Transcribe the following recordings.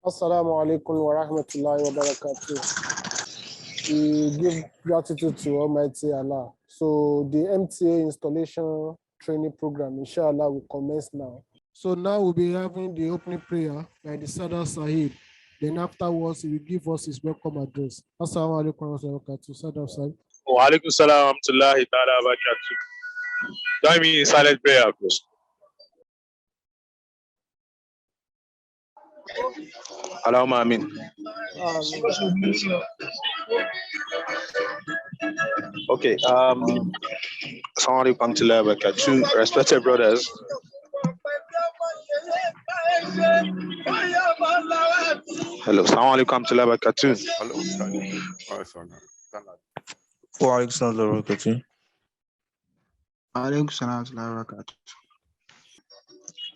Assalamu alaikum wa rahmatullahi wa barakatuh. We give gratitude to Almighty Allah. So the MTA installation training program, inshallah, will commence now. So now we'll be having the opening prayer by the Sada Sahib. Then afterwards, he will give us his welcome address. Assalamu alaikum wa rahmatullahi wa barakatuh. Sada Sahib. Wa alaikum salam wa rahmatullahi ta'ala wa barakatuh. Join me in silent prayer, please. Allahumma amin. Okay. Assalamu alaikum wa rahmatullahi wa barakatuh. Respected brothers. Hello. Assalamu alaikum wa rahmatullahi wa barakatuh. Wa alaikum salam wa barakatuh. Alaikum salam wa barakatuh.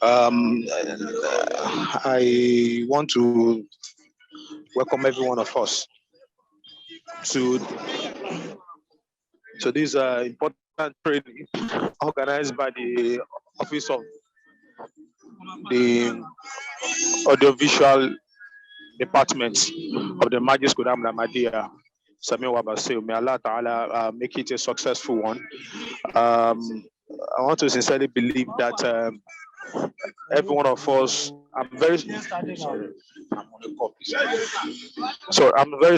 I want to welcome every one of us to this important training organized by the Office of the Audiovisual Department of the Majlis Kudam Ahmadiyya. Sami Wabaseo. May Allah Ta'ala make it a successful one. I want to sincerely believe that every one of us, I'm very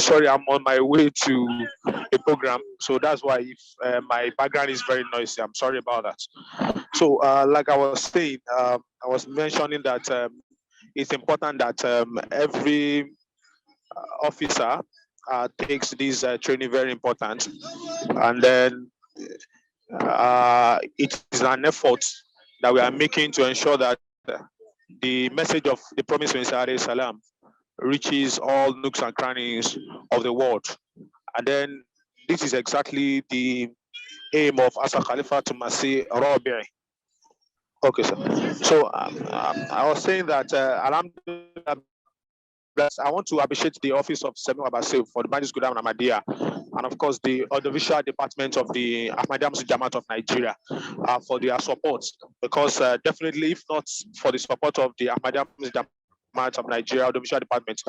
sorry, I'm on my way to a program, so that's why if my background is very noisy, I'm sorry about that. So like I was saying, I was mentioning that it's important that every officer takes this training very important, and then it is an effort that we are making to ensure that the message of the Promised Messiah Salam reaches all nooks and crannies of the world. And then this is exactly the aim of Asa Khalifa to Masih Rabi'. Okay, sir. So I was saying that Alhamdulillah, I want to appreciate the office of Semi Wabaseo for the Majlis Kudam Ahmadiyya, and of course the audiovisual department of the Ahmadiyya Muslim Jamaat of Nigeria for their support, because definitely if not for the support of the Ahmadiyya Muslim Jamaat of Nigeria audiovisual department,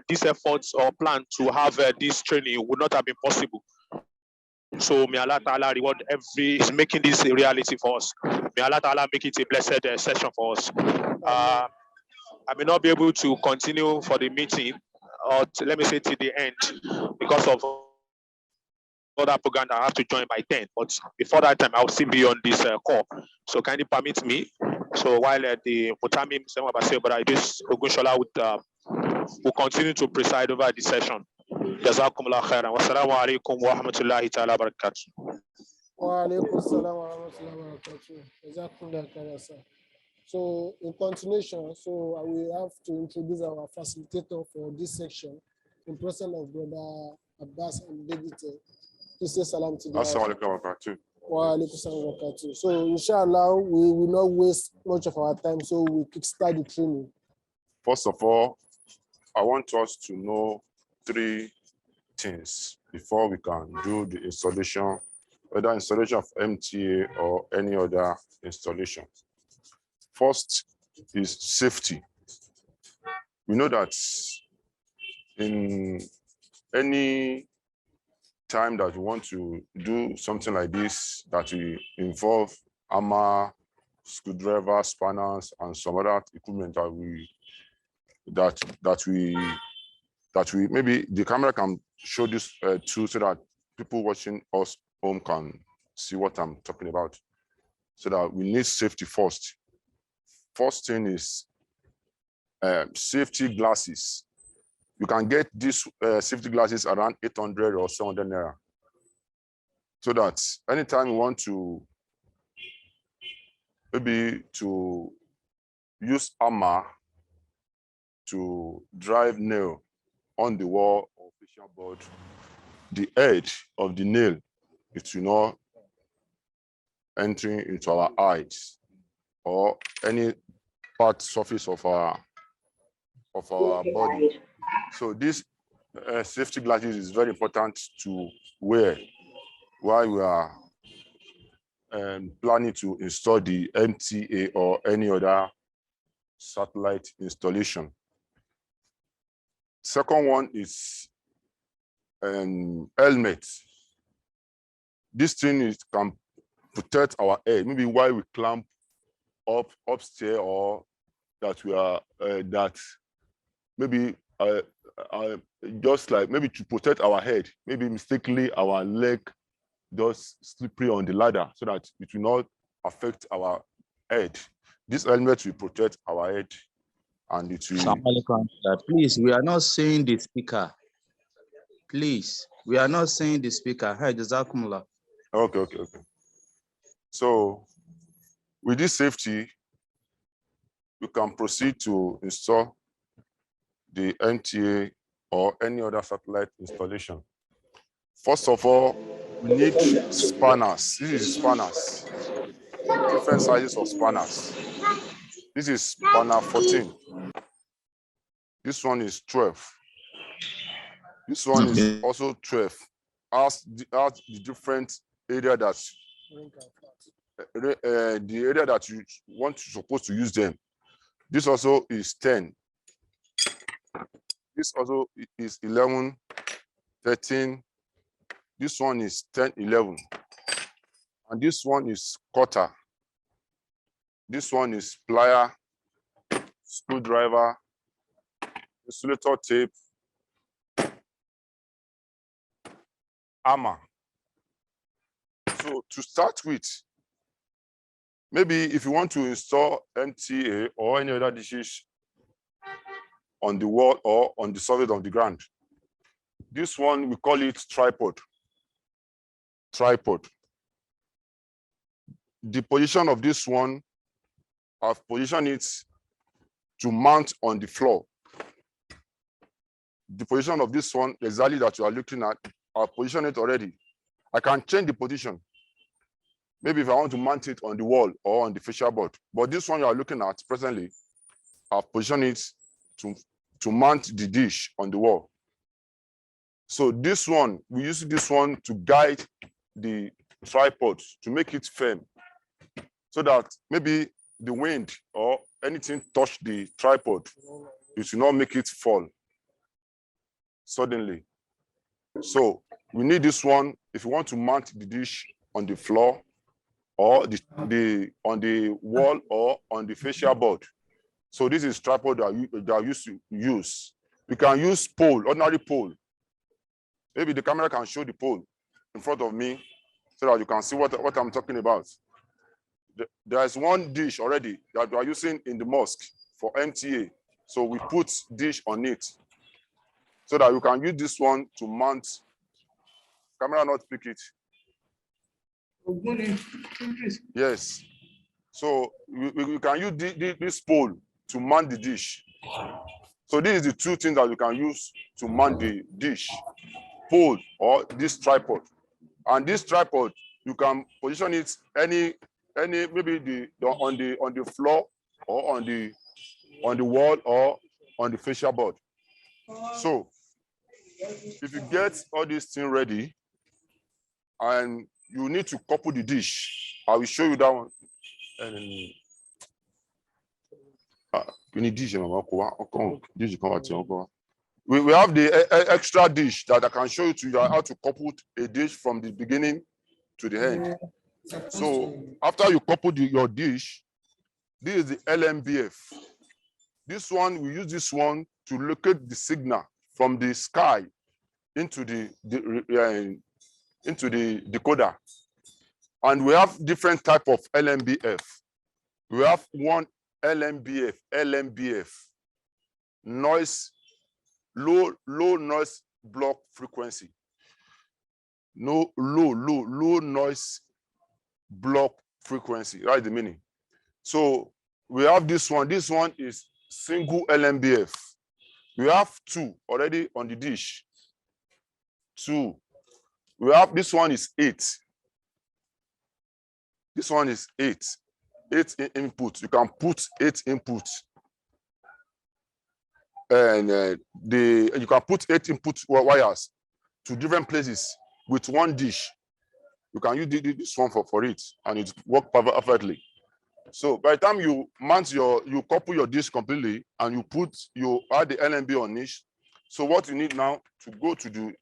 these efforts or plan to have this training would not have been possible. So may Allah Ta'ala reward is making this a reality for us. May Allah Ta'ala make it a blessed session for us. I may not be able to continue for the meeting, or let me say till the end, because of other program that I have to join by 10. But before that time, I'll still be on this call. So kindly permit me. So while the Mutami but I just Ogunshola will continue to preside over the session. Jazakumullah khairan. Wassalamu alaikum wa rahmatullahi ta'ala wa barakatuh. Wa alaikum salam wa rahmatullahi wa barakatuh. Jazakumullah khairan, sir. So in continuation, so we have to introduce our facilitator for this section in presence of Brother Abbas and David. Please say salam to the Wa alaikum salam wa barakatuh. So inshallah, we will not waste much of our time, so we kickstart the training. First of all, I want us to know 3 things before we can do the installation, whether installation of MTA or any other installation. First is safety. We know that in any time that we want to do something like this, that we involve hammer, screwdriver, spanners, and some other equipment that we maybe the camera can show this too, so that people watching us home can see what I'm talking about. So that we need safety first. First thing is safety glasses. You can get these safety glasses around 800 or 700 naira. So that anytime you want to maybe to use hammer to drive nail on the wall or fishing board, the edge of the nail, it will not entering into our eyes or any part surface of our body. So this safety glasses is very important to wear while we are planning to install the MTA or any other satellite installation. Second one is helmet. This thing can protect our head, maybe while we climb upstairs, or that we are that maybe just like maybe to protect our head, maybe mistakenly our leg just slippery on the ladder, so that it will not affect our head. This helmet will protect our head, and it will. Please, we are not saying the speaker. Please, we are not saying the speaker. Hi, Jazakumullah. Okay. So with this safety, we can proceed to install the NTA or any other satellite installation. First of all, we need spanners. This is spanners, different sizes of spanners. This is spanner 14. This one is 12. This one is also 12. As the different area that the area that you want to supposed to use them. This also is 10. This also is 11, 13. This one is 10, 11. And this one is quarter. This one is plier, screwdriver, insulator tape, hammer. So to start with, maybe if you want to install MTA or any other dishes on the wall or on the surface of the ground, this one we call it tripod. Tripod. The position of this one, I've positioned it to mount on the floor. The position of this one, exactly that you are looking at, I've positioned it already. I can change the position. Maybe if I want to mount it on the wall or on the fascia board. But this one you are looking at presently, I've positioned it to mount the dish on the wall. So this one, we use this one to guide the tripod, to make it firm, so that maybe the wind or anything touch the tripod, it will not make it fall suddenly. So we need this one if you want to mount the dish on the floor or on the wall or on the fascia board. So this is tripod that I used to use. You can use pole, ordinary pole. Maybe the camera can show the pole in front of me so that you can see what I'm talking about. There is one dish already that we are using in the mosque for MTA. So we put dish on it so that you can use this one to mount. Camera not pick it. Yes. So we can use this pole to mount the dish. So this is the two things that you can use to mount the dish: pole or this tripod. And this tripod, you can position it any maybe on the floor or on the wall or on the fascia board. So if you get all these things ready, and you need to couple the dish, I will show you that one. We have the extra dish that I can show you to you how to couple a dish from the beginning to the end. So after you couple your dish, this is the LMBF. This one, we use this one to locate the signal from the sky into the decoder. And we have different type of LMBF. We have one LMBF, noise, low noise block frequency. Low noise block frequency, right? The meaning. So we have this one. This one is single LMBF. We have two already on the dish. Two. We have this one is 8. This one is 8. 8 input. You can put 8 inputs. And you can put 8 input wires to different places with one dish. You can use this one for it, and it works perfectly. So by the time you mount you couple your dish completely, and you add the LMB on it, So what you need now to go to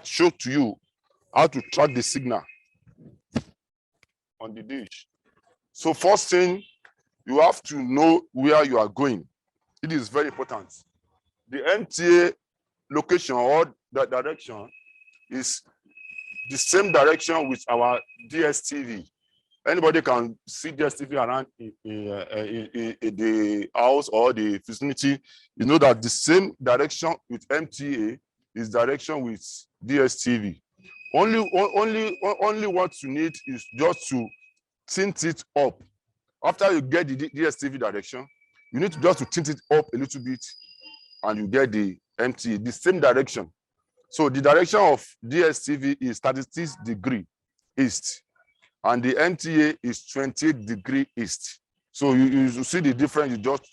show to you how to track the signal on the dish. So first thing, you have to know where you are going. It is very important. The MTA location or the direction is the same direction with our DSTV. Anybody can see DSTV around in the house or the vicinity. You know that the same direction with MTA is direction with DSTV. Only what you need is just to tint it up. After you get the DSTV direction, you need to just to tint it up a little bit, and you get the MTA, the same direction. So the direction of DSTV is 36 degree east, and the MTA is 28 degree east. So you see the difference is just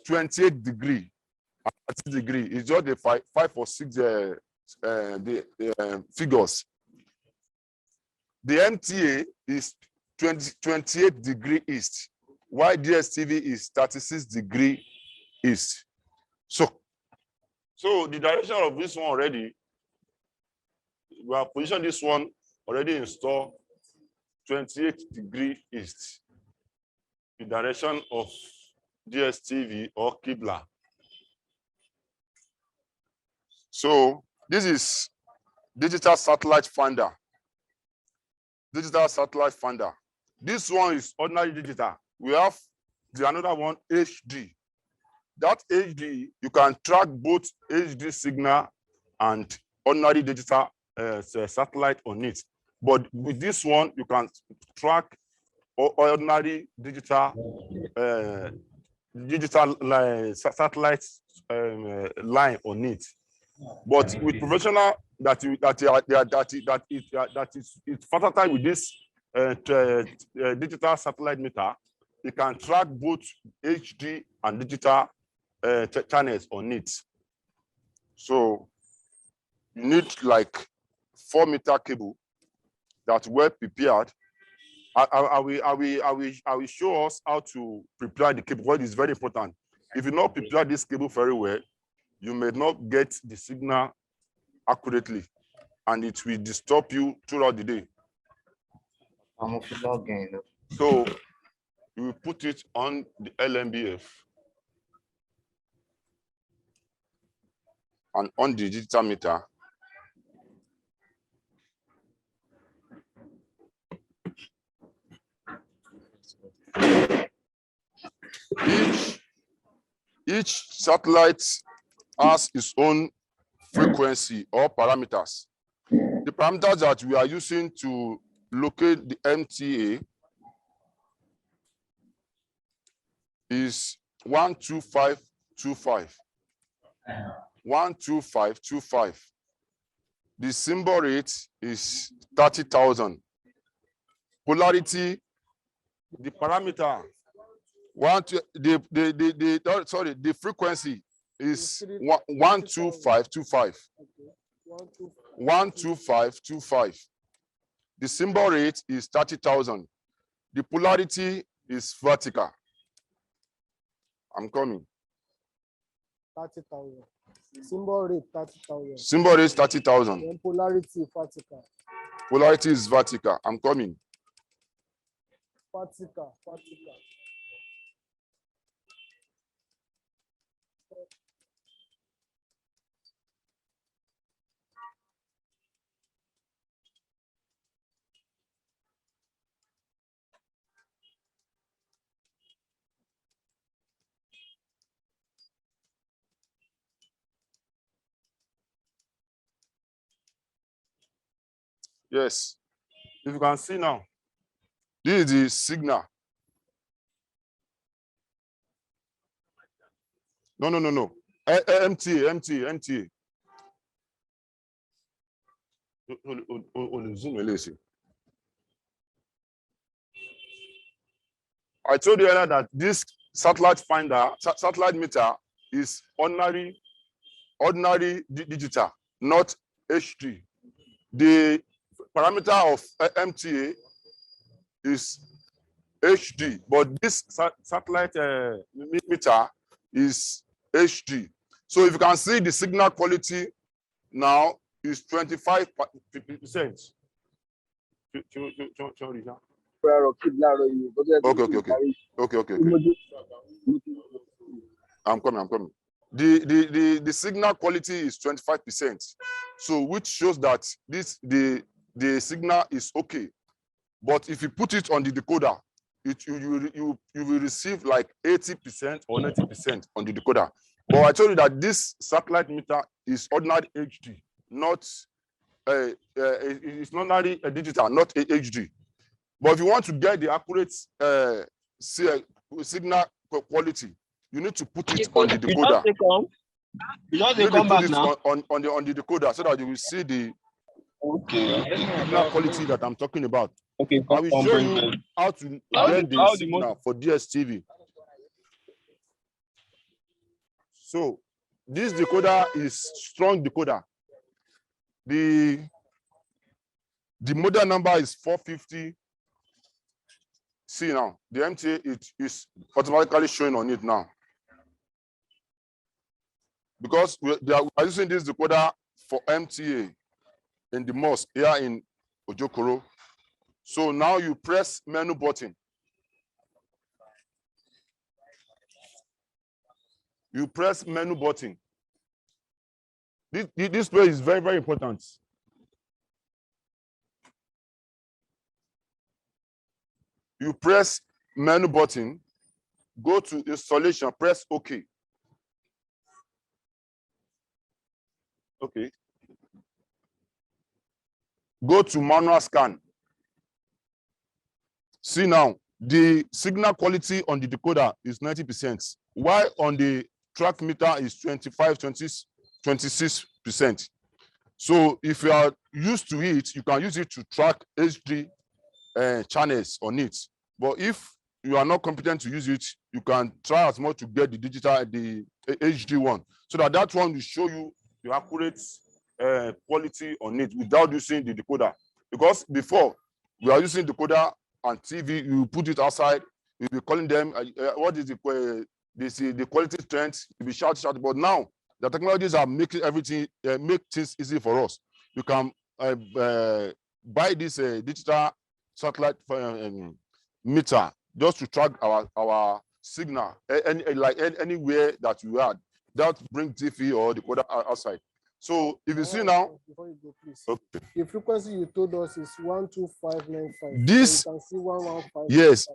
28 degree, 30 degree. It's just the five or six figures. The MTA is 28 degree east, while DSTV is 36 degree east. So the direction of this one already, we have positioned this one already installed 28 degree east, the direction of DSTV or Qibla. So this is digital satellite finder. Digital satellite finder. This one is ordinary digital. We have another one, HD. That HD, you can track both HD signal and ordinary digital satellite on it. But with this one, you can track ordinary digital satellite line on it. But with professional that is versatile with this digital satellite meter, you can track both HD and digital channels on it. So you need like 4-meter cable that's well prepared. I will show us how to prepare the cable. What is very important. If you not prepare this cable very well, you may not get the signal accurately, and it will disturb you throughout the day. So you will put it on the LMBF and on the digital meter. Each satellite has its own frequency or parameters. The parameters that we are using to locate the MTA is 12525. 12525. The symbol rate is 30,000. Polarity, the parameter, the frequency is 12525. 12525. The symbol rate is 30,000. The polarity is vertical. I'm coming. 30,000. Symbol rate 30,000. Symbol rate 30,000. Then polarity vertical. Polarity is vertical. I'm coming. Vertical. Yes. If you can see now, this is the signal. No. MTA. I told you earlier that this satellite meter is ordinary digital, not HD. The parameter of MTA is HD, but this satellite meter is HD. So if you can see the signal quality now is 25%. Okay. I'm coming. The signal quality is 25%. So which shows that the signal is okay. But if you put it on the decoder, you will receive like 80% or 90% on the decoder. But I told you that this satellite meter is ordinary HD, not it's not ordinary digital, not HD. But if you want to get the accurate signal quality, you need to put it on the decoder. You just You need to come put back it now. on the decoder so that you will see the signal quality that I'm talking about. Okay, I will show you how to get the signal for DSTV. So this decoder is strong decoder. The model number is 450. See now, the MTA it is automatically showing on it now. Because we are using this decoder for MTA in the mosque here in Ojokoro. So now you press menu button. You press menu button. This way is very, very important. You press menu button, go to installation, press OK. Okay. Go to manual scan. See now, the signal quality on the decoder is 90%, while on the track meter is 26%. So if you are used to it, you can use it to track HD channels on it. But if you are not competent to use it, you can try as much to get the digital, the HD one, so that one will show you the accurate quality on it without using the decoder. Because before we are using decoder and TV, you put it outside, you'll be calling them, what is the quality strength, you'll be shout. But now the technologies are making everything, make things easy for us. You can buy this digital satellite meter just to track our signal anywhere that you are. That bring TV or decoder outside. So if you see now, before you go, please. Okay. The frequency you told us is 12595. This, so you can see 115. yes,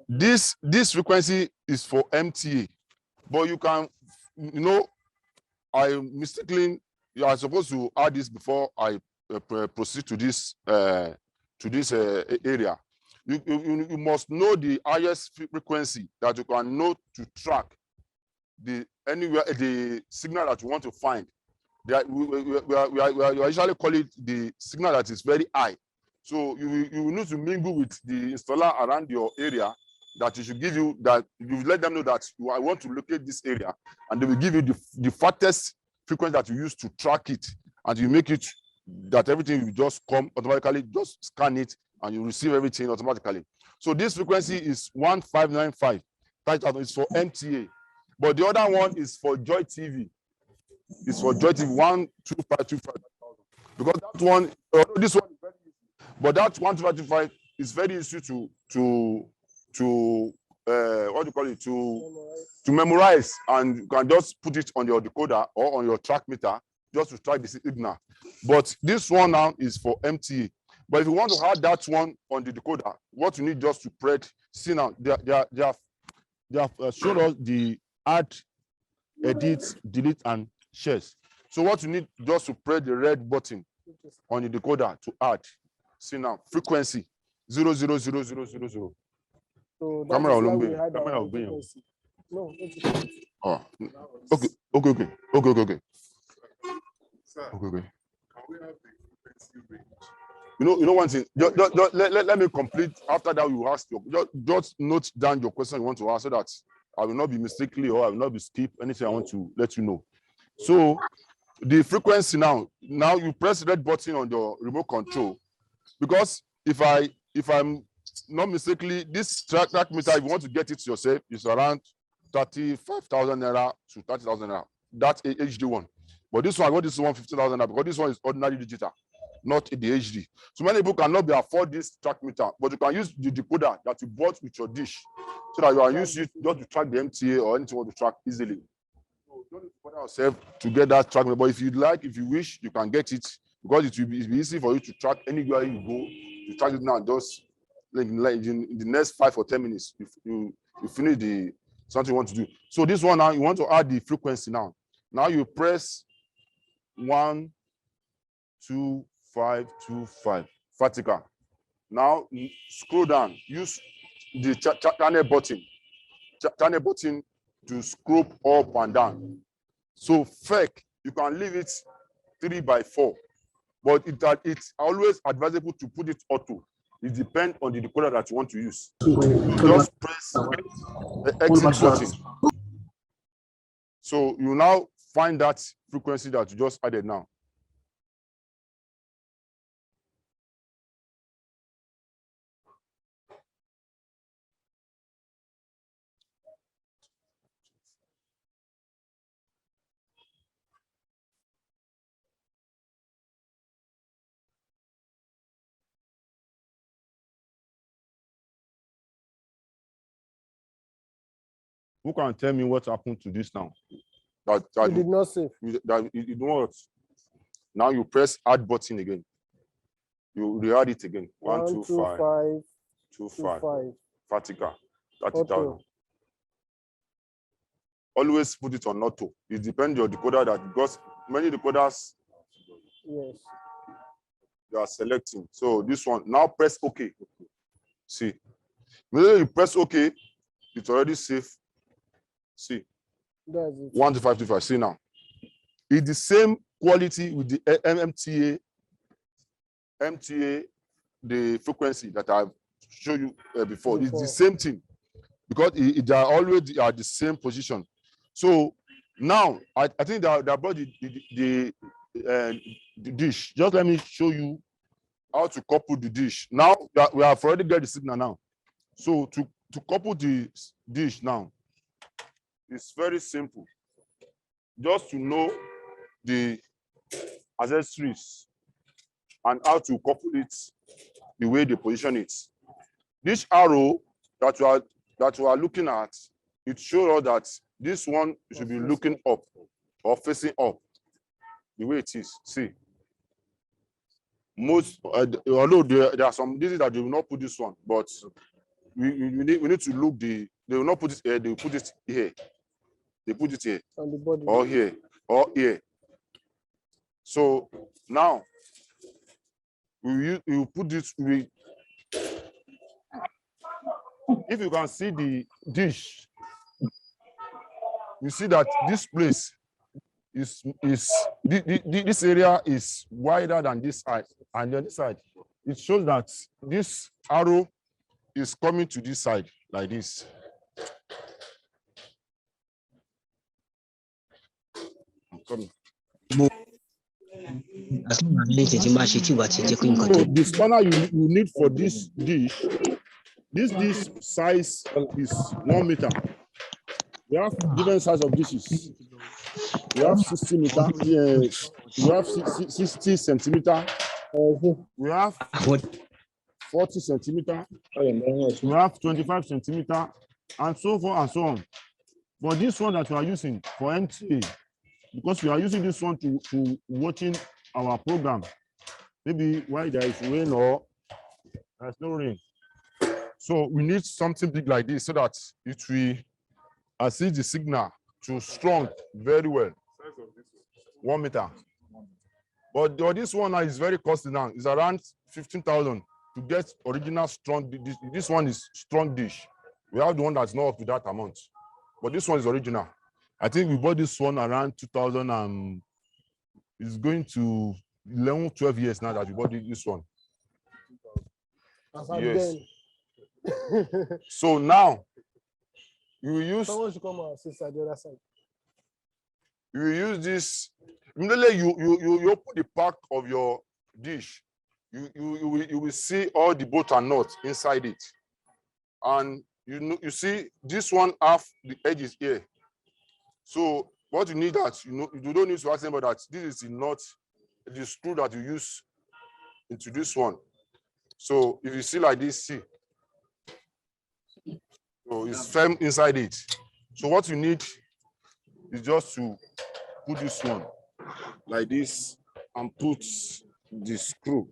this frequency is for MTA, but you can, I mistakenly, you are supposed to add this before I proceed to this area. You must know the highest frequency that you can know to track the signal that you want to find. We usually call it the signal that is very high. So you need to mingle with the installer around your area that you should give you that you let them know that I want to locate this area, and they will give you the fastest frequency that you use to track it, and you make it that everything will just come automatically. Just scan it and you receive everything automatically. So this frequency is 1595. It's for MTA, but the other one is for Joy TV. It's for Joy TV 12525, because that one, this one is very easy, but that 12525 is very easy to what do you call it, to memorize, and you can just put it on your decoder or on your track meter just to track the signal. But this one now is for MTA. But if you want to add that one on the decoder, what you need just to press, see now, they have shown us the add, edit, delete, and shares. So what you need just to press the red button on the decoder to add. See now, frequency 00000. So that Camera is why will we be- had camera our will be- frequency. No, Oh, okay. Okay. Okay. You know one thing. Let me complete. After that, you ask just note down your question you want to ask, so that I will not be mistakenly or I will not be skip anything I want to let you know. So the frequency now you press the red button on your remote control, because if I'm not mistakenly, this track meter, if you want to get it yourself, is around 35,000 naira to 30,000 naira. That's a HD one. But this one, I got this one 50,000 naira because this one is ordinary digital, not the HD. So many people cannot be afford this track meter, but you can use the decoder that you bought with your dish, so that you are used it just to track the MTA or anything you want to track easily. So don't need to bother yourself to get that track meter. But if you like, if you wish, you can get it because it will be easy for you to track anywhere you go. You track it now, just like in the next 5 or 10 minutes, if you finish the something you want to do. So this one now, you want to add the frequency now. Now you press 1, 2, 5, 2, 5 vertical. Now scroll down. Use the channel button to scroll up and down. So fake, you can leave it 3x4, but it's always advisable to put it auto. It depends on the decoder that you want to use. Just press the exit button. So you now find that frequency that you just added now. Who can tell me what happened to this now? You did not save. You know what? Now you press add button again. You re-add it again. 1, 2, 5, 2, 5. Vertical. 30,000. Always put it on auto. It depends on your decoder that, because many decoders, yes, they are selecting. So this one, now press OK. See, when you press OK, it's already safe. See, that's it. 1 to 5 to 5. See now, it's the same quality with the MTA, the frequency that I've showed you before. It's the same thing because they are always at the same position. So now I think that they brought the dish. Just let me show you how to couple the dish. Now that we have already got the signal now. So to couple the dish now, it's very simple. Just to know the accessories and how to couple it, the way they position it. This arrow that you are looking at, it shows us that this one should be looking up or facing up, the way it is. See, most although there are some diseases that they will not put this one, but we need to look they will not put it here. They will put it here. They put it here On the body. or here or here. So now we will put this. If you can see the dish, you see that this place is this area is wider than this side, and on this side, it shows that this arrow is coming to this side like this. I'm coming. So the spanner you need for this dish size is 1 meter. We have different size of dishes. We have 60 meter. Yes. We have 60 centimeter. We have 40 centimeter. We have 25 centimeter, and so forth and so on. But this one that we are using for MTA, because we are using this one to watching our program, maybe while there is rain or there's no rain. So we need something big like this so that it will assist the signal to strong very well. 1 meter. But this one is very costly now. It's around 15,000 to get original strong. This one is strong dish. We have the one that's not up to that amount, but this one is original. I think we bought this one around 2000 and it's going to 11, 12 years now that we bought this one. Yes. So now you will use. Someone should come and assist at the other side. You will use this. Immediately you open the pack of your dish. you will see all the bolt and nuts inside it. And you see this one half the edge is here. So what you need that you don't need to ask anybody that this is the nut, the screw that you use into this one. So if you see like this, see. So it's firm inside it. So what you need is just to put this one like this and put the screw.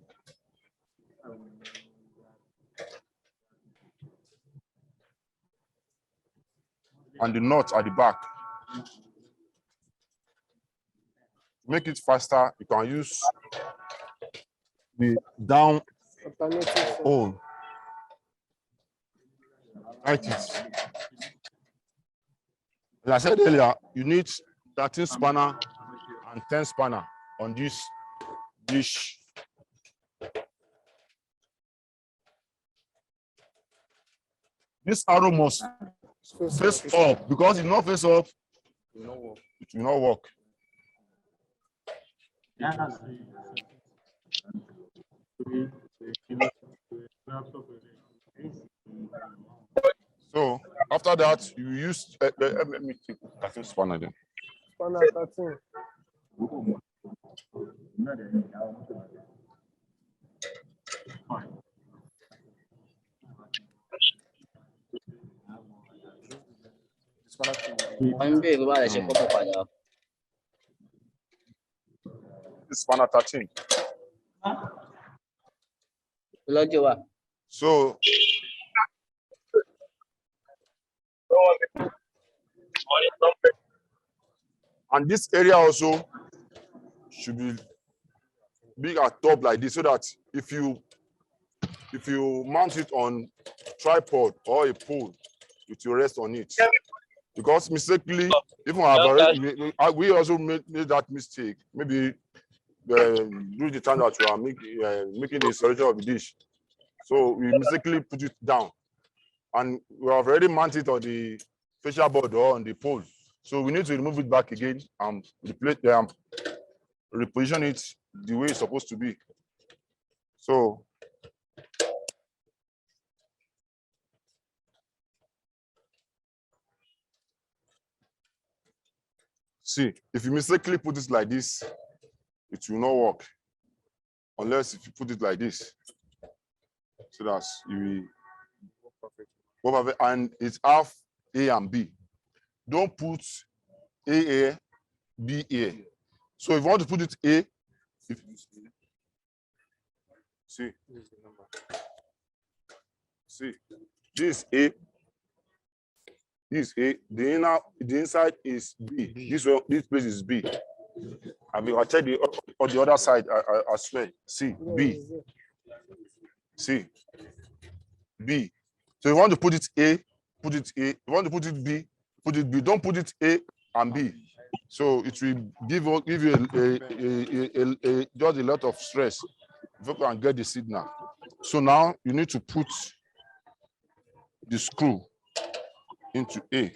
And the nut at the back. To make it faster, you can use the down hole. Right. As I said earlier, you need 13 spanner and 10 spanner on this dish. This arrow must face up, because if not face up, it will not work. So after that, you use let me take 13 spanner then. Spanner 13. Spanner 13. So and this area also should be big at top like this, so that if you mount it on tripod or a pole, it will rest on it. Because mistakenly, even we also made that mistake. Maybe during the time that we are making the installation of the dish, so we mistakenly put it down, and we have already mounted it on the fascia board or on the pole. So we need to remove it back again and reposition it the way it's supposed to be. So see, if you mistakenly put it like this, it will not work. Unless if you put it like this. So that's you will, and it's half A and B. Don't put A here, B here. So if you want to put it A, see, this A, this A, the inside is B. This place is B. I mean, I check on the other side. I swear. See, B. See, B. So if you want to put it A, put it A. If you want to put it B, put it B. Don't put it A and B. So it will give you just a lot of stress if you can get the signal. So now you need to put the screw into A.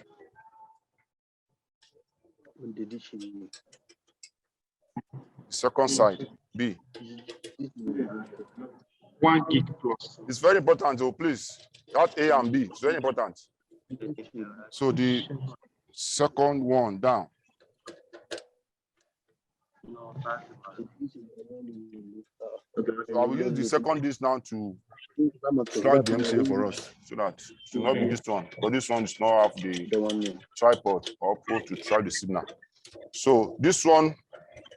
Second side, B. 1 gig plus. It's very important, so please, that A and B, it's very important. So the second one down. So I will use the second dish now to track the MCA for us, so that it should not be this one, but this one does not have the tripod or pole to track the signal. So this one,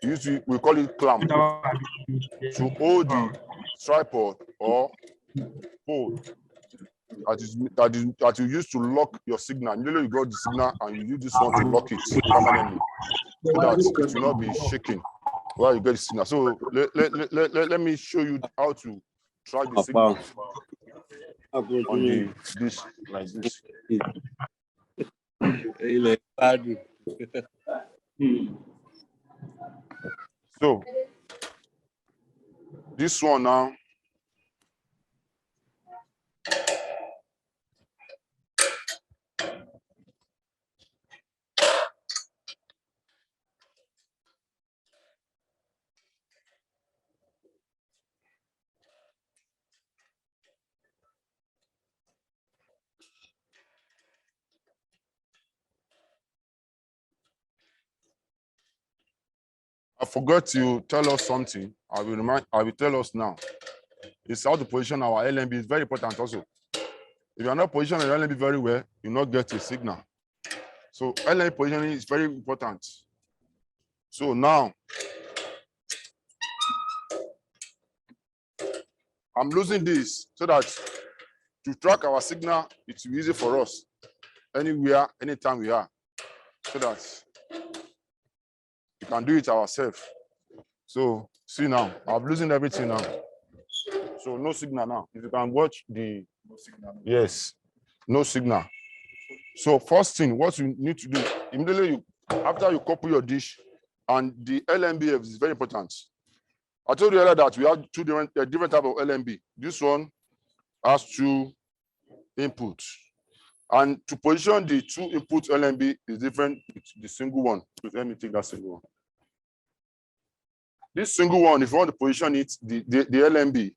usually we call it clamp, to hold the tripod or pole that you use to lock your signal. Immediately you got the signal and you use this one to lock it permanently, so that it will not be shaking while you get the signal. So let me show you how to track the signal on the dish like this. So this one now, forgot to tell us something. I will tell us now. It's how to position our LMB is very important also. If you are not positioning your LMB very well, you not get a signal. So LMB positioning is very important. So now I'm losing this so that to track our signal, it's easy for us anywhere, anytime we are, so that we can do it ourselves. So see now, I'm losing everything now. So no signal now. If you can watch the yes, no signal. So first thing, what you need to do immediately after you couple your dish, and the LMB is very important. I told you earlier that we have two different type of LMB. This one has two inputs, and to position the two input LMB is different with the single one. Let me take that single one. This single one, if you want to position it, the LMB,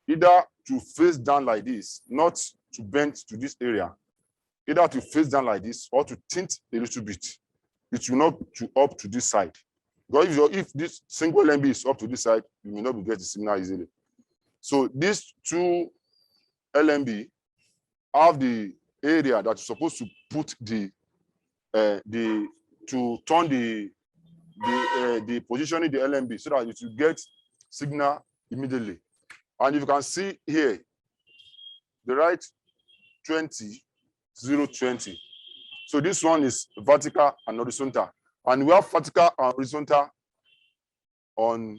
either to face down like this, not to bend to this area, either to face down like this or to tint a little bit. It will not to up to this side. Because if this single LMB is up to this side, you will not be getting the signal easily. So these two LMB have the area that you're supposed to put to turn the positioning the LMB so that it will get signal immediately. And if you can see here, the right 20, 0, 20. So this one is vertical and horizontal. And we have vertical and horizontal on,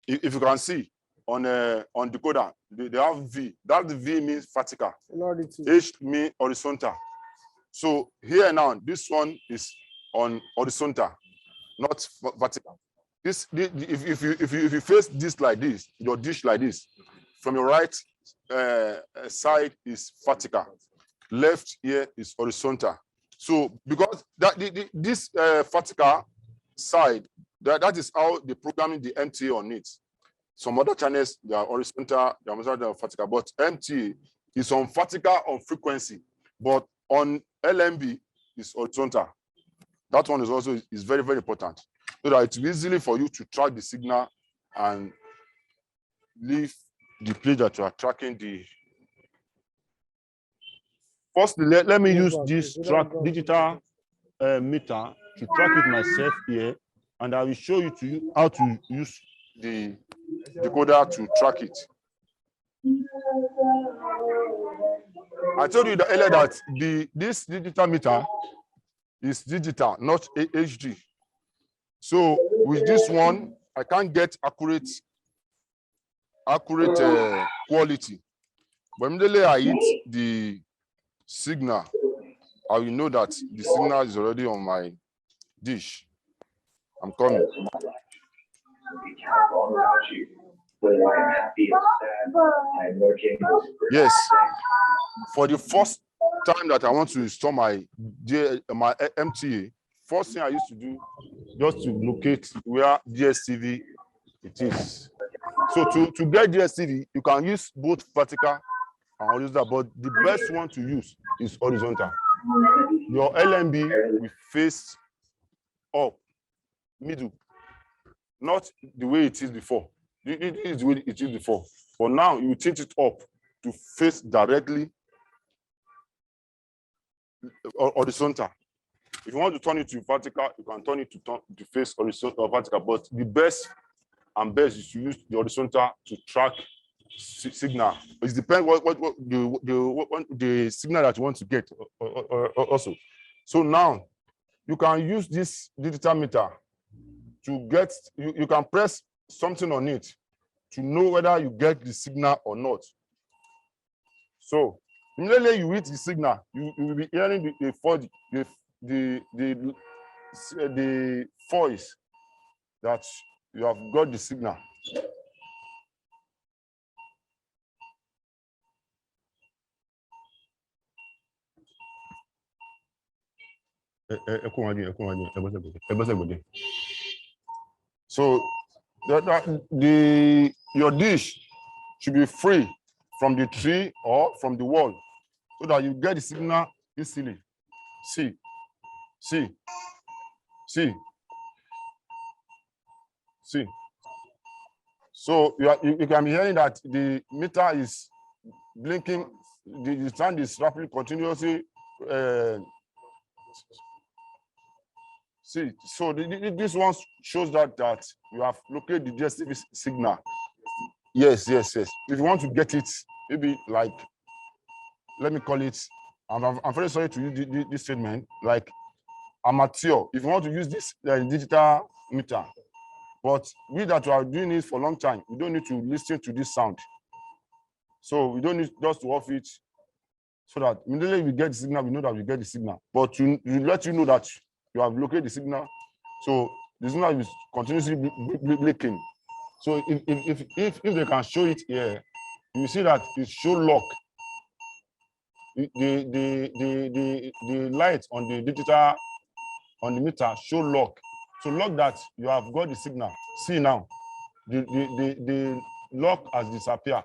if you can see, on decoder, they have V. That V means vertical. H means horizontal. So here now, this one is on horizontal, not vertical. If you face this like this, your dish like this, from your right side is vertical, left here is horizontal. So because this vertical side, that is how they programming the MTA on it. Some other channels, they are horizontal, they are vertical, but MTA is on vertical on frequency, but on LMB is horizontal. That one is also very, very important, so that it's easily for you to track the signal and leave the place that you are tracking the. Firstly, let me use this digital meter to track it myself here, and I will show you how to use the decoder to track it. I told you earlier that this digital meter is digital, not HD. So with this one, I can't get accurate quality. But immediately I hit the signal, I will know that the signal is already on my dish. I'm coming. Yes. For the first time that I want to install my MTA, first thing I used to do just to locate where DSTV it is. So to get DSTV, you can use both vertical and horizontal, but the best one to use is horizontal. Your LMB will face up, middle, not the way it is before. It is the way it is before. But now you change it up to face directly horizontal. If you want to turn it to vertical, you can turn it to face horizontal or vertical. But the best is to use the horizontal to track signal. It depends what the signal that you want to get also. So now you can use this digital meter to get, you can press something on it to know whether you get the signal or not. So immediately you hit the signal, you will be hearing the voice that you have got the signal. So your dish should be free from the tree or from the wall, so that you get the signal easily. See. See. So you can be hearing that the meter is blinking, the sound is rapidly continuously. See, so this one shows that you have located the DSTV signal. Yes. If you want to get it, maybe like, let me call it, I'm very sorry to use this statement, like amateur. If you want to use this digital meter, but we that are doing it for a long time, we don't need to listen to this sound. So we don't need just to off it, so that immediately we get the signal, we know that we get the signal. But to let you know that you have located the signal, so the signal is continuously blinking. So if they can show it here, you see that it show lock. The light on the digital, on the meter show lock. So lock that you have got the signal. See now, the lock has disappeared.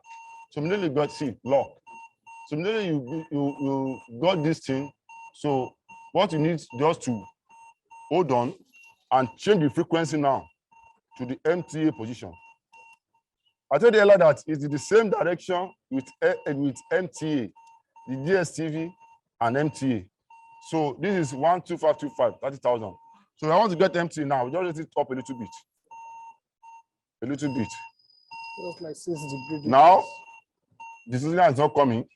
So immediately got see lock. So immediately you got this thing. So what you need just to hold on and change the frequency now to the MTA position. I told you earlier that it's in the same direction with MTA, the DSTV and MTA. So this is 12525, 30,000. So I want to get MTA now. Just raise it up a little bit. A little bit. Just like 6 degrees. Now, the signal is not coming.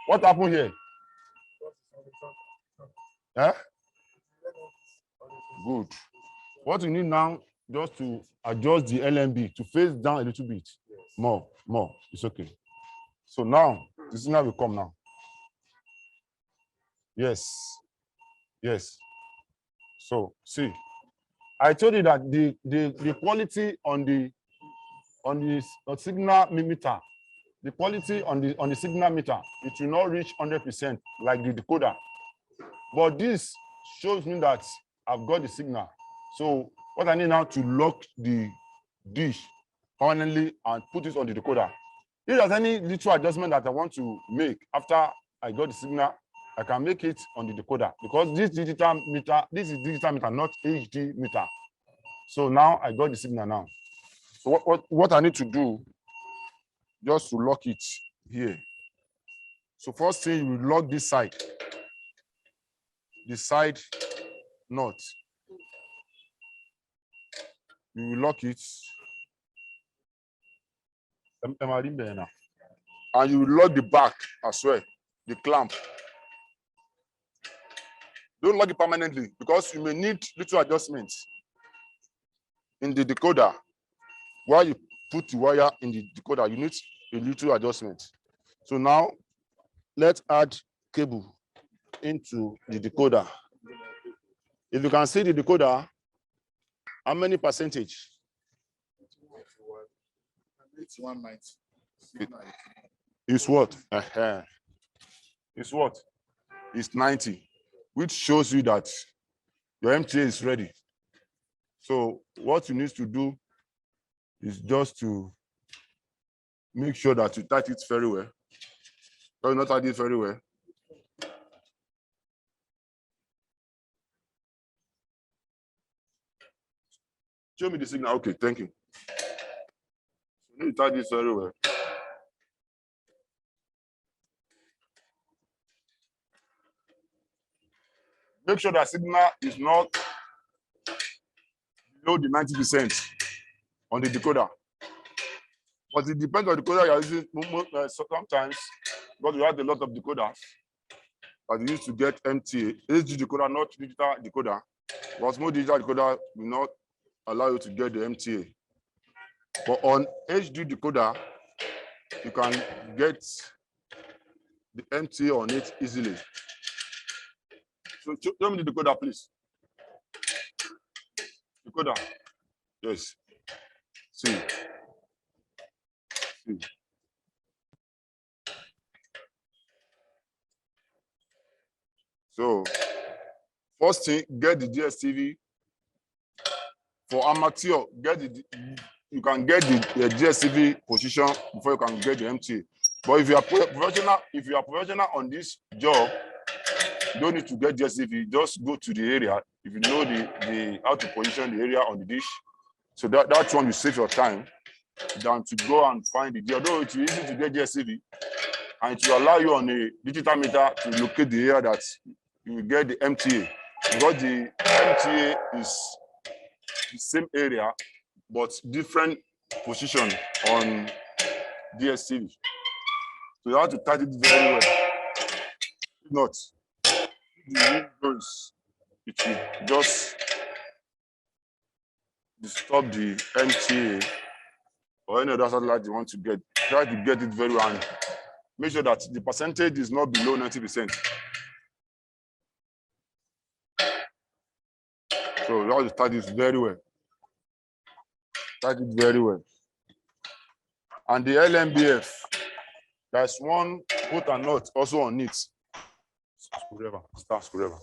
What happened here? Eh? Good. What you need now, just to adjust the LMB to face down a little bit. More. It's okay. So now, the signal will come now. Yes. So see, I told you that the quality on the signal meter, the quality on the signal meter, it will not reach 100% like the decoder. But this shows me that I've got the signal. So what I need now to lock the dish permanently and put it on the decoder. If there's any little adjustment that I want to make after I got the signal, I can make it on the decoder, because this is digital meter, not HD meter. So now I got the signal now. So what I need to do, just to lock it here. So first thing, you will lock this side. The side knot. You will lock it. And you will lock the back as well, the clamp. Don't lock it permanently, because you may need little adjustments in the decoder. While you put the wire in the decoder, you need a little adjustment. So now let's add cable into the decoder. If you can see the decoder, how many percentage? It's 190. It's what? It's what? It's 90, which shows you that your MTA is ready. So what you need to do is just to make sure that you tight it very well. Or not tight it very well. Show me the signal. Okay, thank you. You need to tight this very well. Make sure that signal is not below the 90% on the decoder. But it depends on the decoder you're using. Sometimes, because you have a lot of decoders that you use to get MTA, HD decoder, not digital decoder. Because most digital decoder will not allow you to get the MTA. But on HD decoder, you can get the MTA on it easily. So show me the decoder, please. Decoder. Yes. See. So first thing, get the DSTV. For amateur, you can get the DSTV position before you can get the MTA. But if you are professional on this job, you don't need to get DSTV. Just go to the area. If you know the how to position the area on the dish, So that's one you save your time than to go and find it. Although it's easy to get GSCV, and it will allow you on a digital meter to locate the area that you will get the MTA. Because the MTA is the same area, but different position on DSTV. So you have to type it very well. If not, the Windows, it will just disturb the MTA or any other satellite you want to get. Try to get it very well and make sure that the percentage is not below 90%. So you have to start this very well. Start it very well. And the LMBF, there's one put and not also on it. Screwdriver, start screwdriver.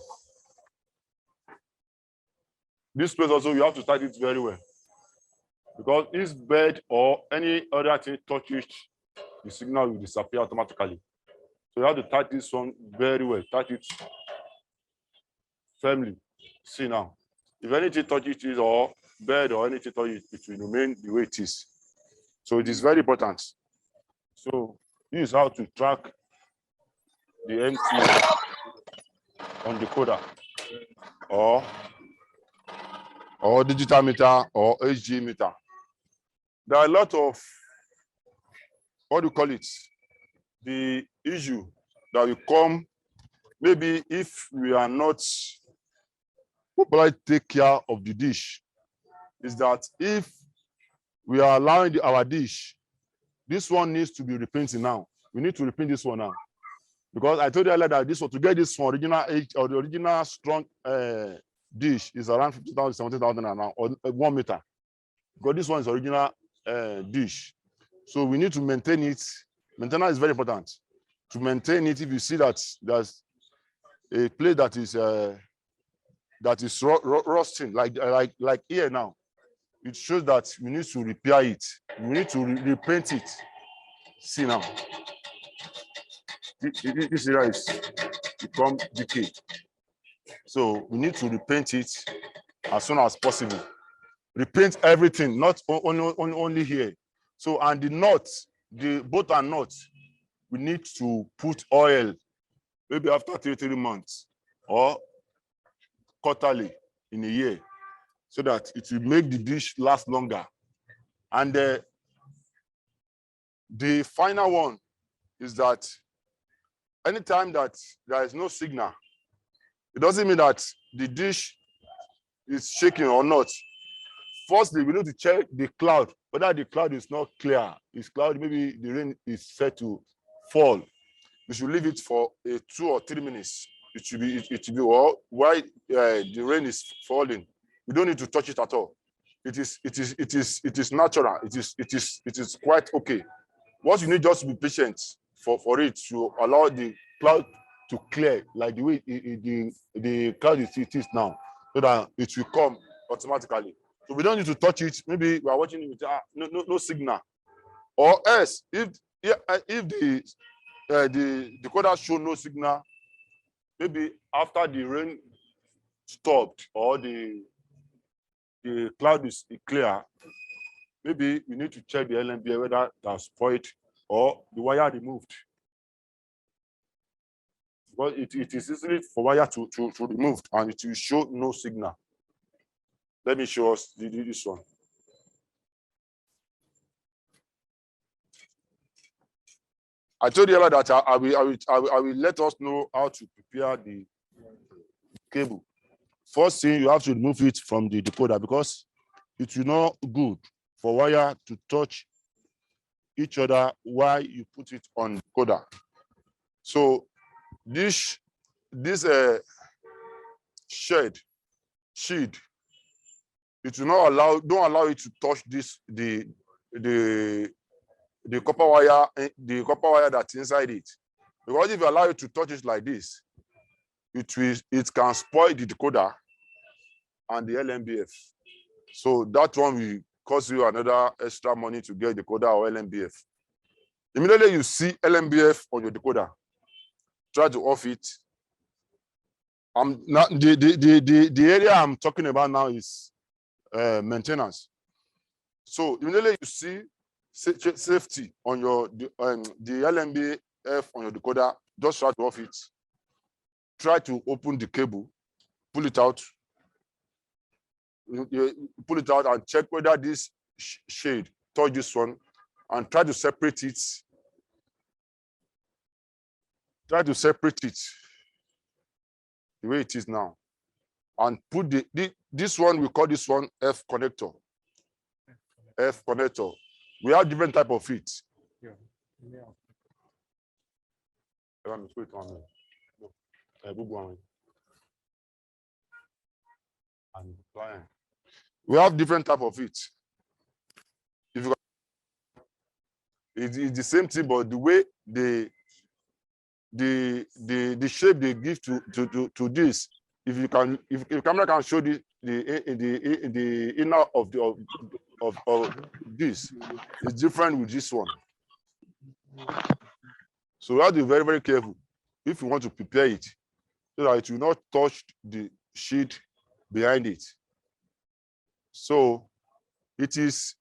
This place also, you have to start it very well. Because if bed or any other thing touches, the signal will disappear automatically. So you have to start this one very well. Start it firmly. See now. If anything touches it or bed or anything touches it, it will remain the way it is. So it is very important. So this is how to track the MTA on decoder or digital meter or HG meter. There are a lot of, what do you call it? The issue that will come, maybe if we are not properly take care of the dish, is that if we are allowing our dish, this one needs to be repainted now. We need to repaint this one now. Because I told you earlier that this one, to get this one, original H or the original strong dish is around 50,000, 70,000 now, or 1 meter. Because this one is original dish. So we need to maintain it. Maintenance is very important. To maintain it, if you see that there's a plate that is rusting, like here now, it shows that we need to repair it. We need to repaint it. See now. This area is become decay. So we need to repaint it as soon as possible. Repaint everything, not only here. So, and the nut, the bolt and nut, we need to put oil, maybe after 3 months or quarterly in a year, so that it will make the dish last longer. And the final one is that anytime that there is no signal, it doesn't mean that the dish is shaking or not. Firstly, we need to check the cloud, whether the cloud is not clear. It's cloudy, maybe the rain is set to fall. We should leave it for 2 or 3 minutes. It should be while the rain is falling. We don't need to touch it at all. It is natural. It is quite okay. What you need just to be patient for it to allow the cloud to clear, like the way the cloud is now, so that it will come automatically. So we don't need to touch it. Maybe we are watching it with no signal, or else if the decoder show no signal, maybe after the rain stopped or the cloud is clear, maybe we need to check the LMBA whether that's spoiled or the wire removed. Because it is easy for wire to remove and it will show no signal. Let me show us this one. I told you earlier that I will let us know how to prepare the cable. First thing, you have to remove it from the decoder because it will not good for wire to touch each other while you put it on the decoder. So this shield, it will not don't allow it to touch the copper wire that's inside it. Because if you allow it to touch it like this, it can spoil the decoder and the LMBF. So that one will cost you another extra money to get decoder or LMBF. Immediately you see LMBF on your decoder, try to off it. The area I'm talking about now is maintenance. So immediately you see safety on your the LMBF on your decoder, just try to off it. Try to open the cable, pull it out. You pull it out and check whether this shade touch this one, and try to separate it. Try to separate it the way it is now, and put this one. We call this one F connector. F connector. We have different type of it. Yeah. Let me put it on there. And we have different type of it. If you it's the same thing, but the way the shape they give to this, if camera can show the inner of this, is different with this one. So we have to be very, very careful if you want to prepare it, so that it will not touch the sheet behind it. So it is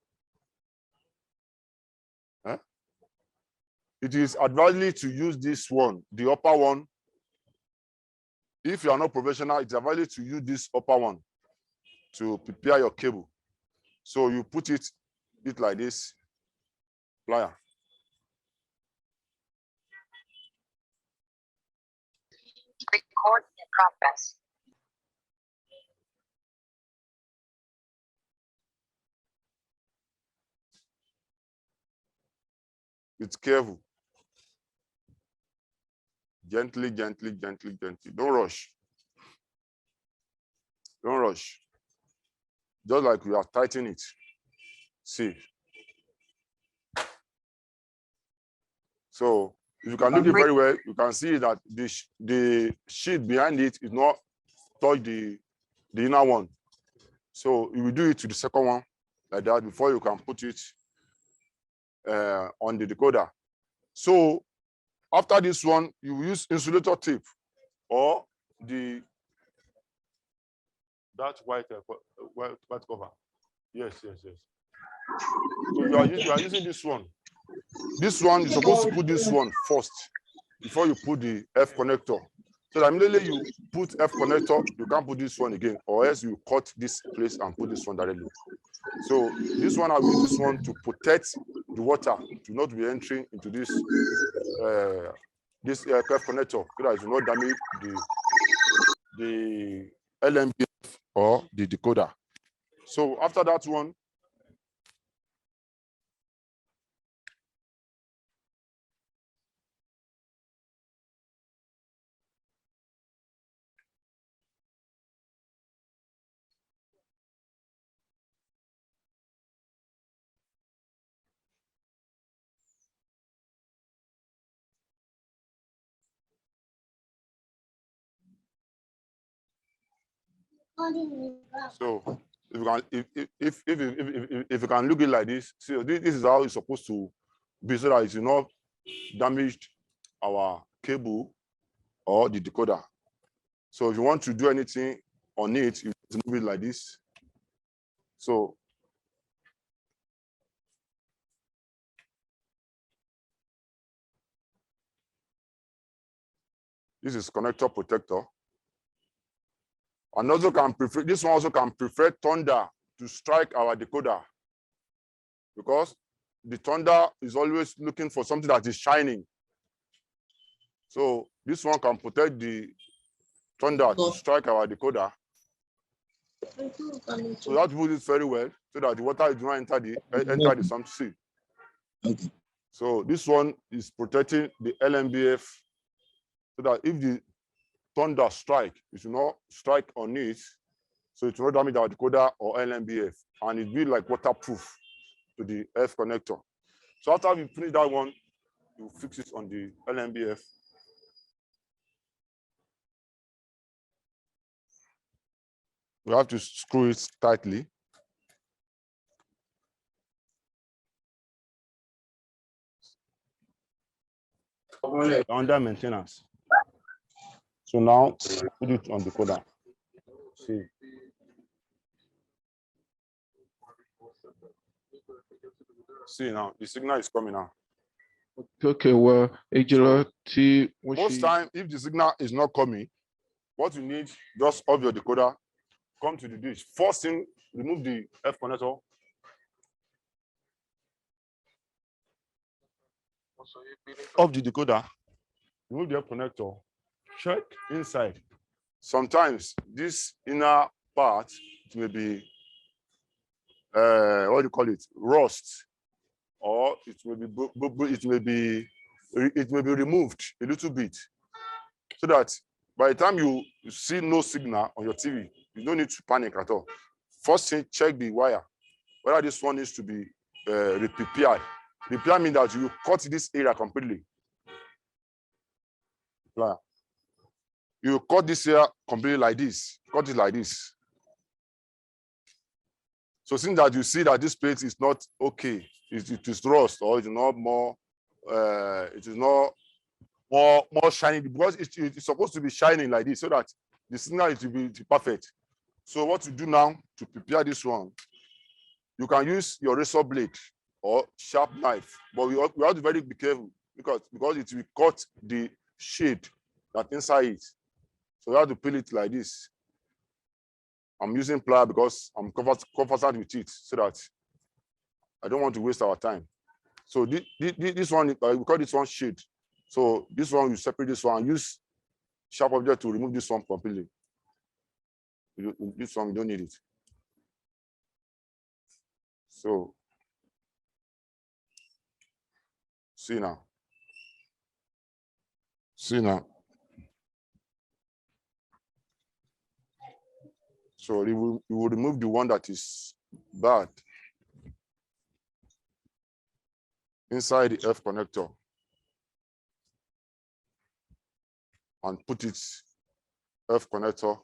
advisable to use this one, the upper one. If you are not professional, it's advisable to use this upper one to prepare your cable. So you put it like this, plier. Record in progress. It's careful. Gently, gently, gently, gently. Don't rush. Don't rush. Just like we are tightening it. See. So if you can look it very well, you can see that the sheet behind it is not touch the inner one. So you will do it to the second one like that before you can put it on the decoder. So after this one, you will use insulator tape or that white cover. Yes. So you are using this one. This one, you're supposed to put this one first before you put the F connector. So that immediately you put F connector, you can't put this one again, or else you cut this place and put this one directly. So this one, I will use this one to protect the water to not be entering into this F connector, so that it will not damage the LMBF or the decoder. So after that one, so if you can look it like this, see, this is how it's supposed to be, so that it will not damage our cable or the decoder. So if you want to do anything on it, you move it like this. So this is connector protector. And also can prefer, this one also can prefer thunder to strike our decoder, because the thunder is always looking for something that is shining. So this one can protect the thunder to strike our decoder. So you have to put this very well so that the water is not enter the something. Okay. So this one is protecting the LMBF, so that if the thunder strike, it will not strike on it, so it will not damage our decoder or LMBF, and it will be like waterproof to the F connector. So after we finish that one, you fix it on the LMBF. We have to screw it tightly. Under maintenance. So now put it on the decoder. See. See now, the signal is coming now. Okay, well, Ejiro, tí wọ́n Most ṣe time, if the signal is not coming, what you need, just off your decoder, come to the dish. First thing, remove the F connector. Off the decoder, remove the F connector, check inside. Sometimes this inner part, it may be, what do you call it, rust, or it may be removed a little bit, so that by the time you see no signal on your TV, you don't need to panic at all. First thing, check the wire, whether this one needs to be repaired. Repair means that you cut this area completely. You cut this area completely like this, cut it like this. So since that you see that this plate is not okay, it is rust, or it is not more, more shiny, because it's supposed to be shining like this, so that the signal is to be perfect. So what you do now to prepare this one, you can use your razor blade or sharp knife, but we have to very be careful, because it will cut the shade that inside it. So we have to peel it like this. I'm using plier because I'm conversant with it, so that I don't want to waste our time. So this one, we call this one shade. So this one, you separate this one, use sharp object to remove this one completely. This one, you don't need it. So, see now. See now. So you will remove the one that is bad inside the F connector and put it F connector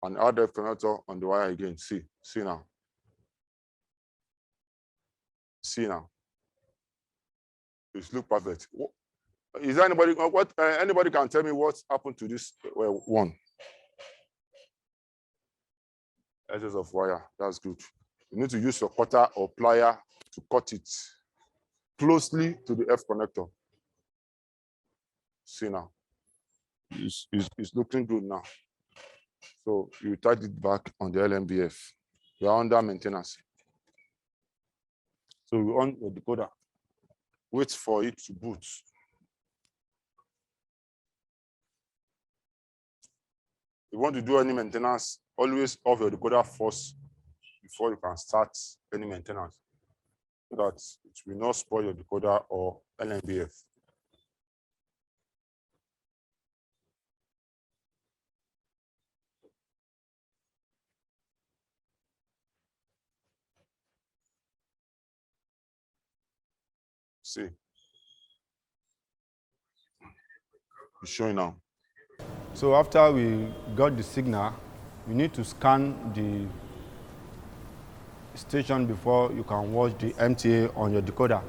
and add F connector on the wire again. See now. See now. It looks perfect. Is there anybody? Anybody can tell me what happened to this one? Edges of wire. That's good. You need to use your cutter or plier to cut it closely to the F connector. See now. It's looking good now. So you tighten it back on the LMBF. We are under maintenance. So we on the decoder. Wait for it to boot. If you want to do any maintenance, always off your decoder first before you can start any maintenance, so that it will not spoil your decoder or LMBF. See, it's showing now. So after we got the signal, you need to scan the station before you can watch the MTA on your decoder.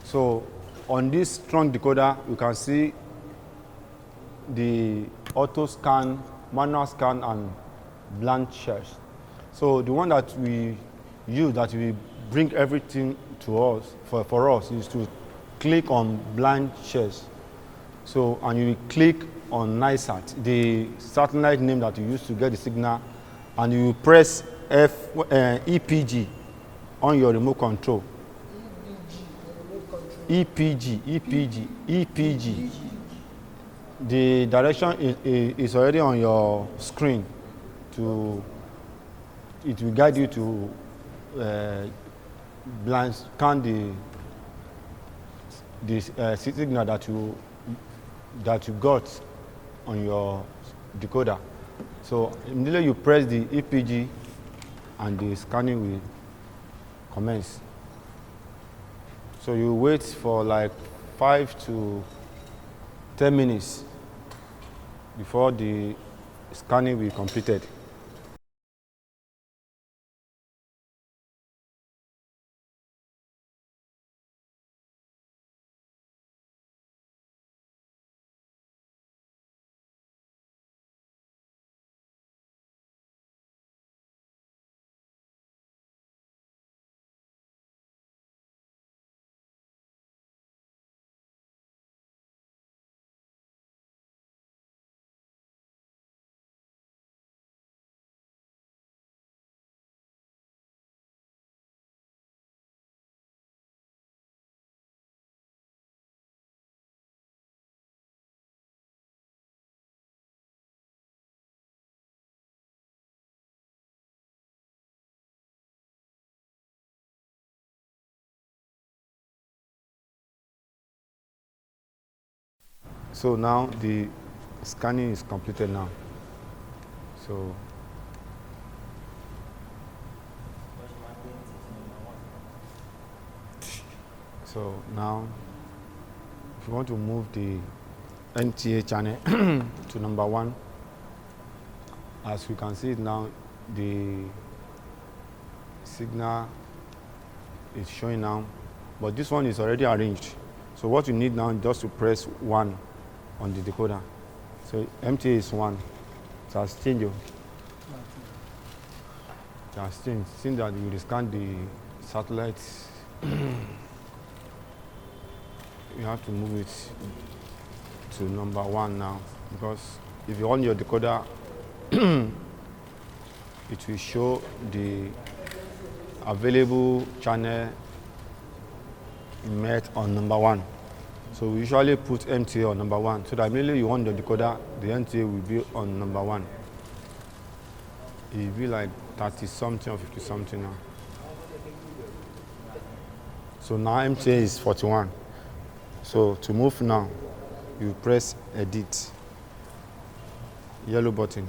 So on this strong decoder, you can see the auto scan, manual scan, and blind shares. So the one that we use, that we bring everything to us, for us, is to click on blind shares. So, and you click on NISAT, the satellite name that you use to get the signal, and you press EPG on your remote control. EPG. The direction is already on your screen. It will guide you to blind scan the signal that you got on your decoder. So immediately you press the EPG and the scanning will commence. So you wait for like 5 to 10 minutes before the scanning will be completed. So now the scanning is completed now. So now, if you want to move the NTA channel to number 1, as you can see it now, the signal is showing now, but this one is already arranged. So what you need now is just to press 1 on the decoder. So MTA is 1. It has changed. It has changed. Since that you scan the satellites, you have to move it to number 1 now, because if you on your decoder, it will show the available channel met on number 1. So we usually put MTA on number 1, so that immediately you on the decoder, the MTA will be on number 1. It will be like 30 something or 50 something now. So now MTA is 41. So to move now, you press edit, yellow button.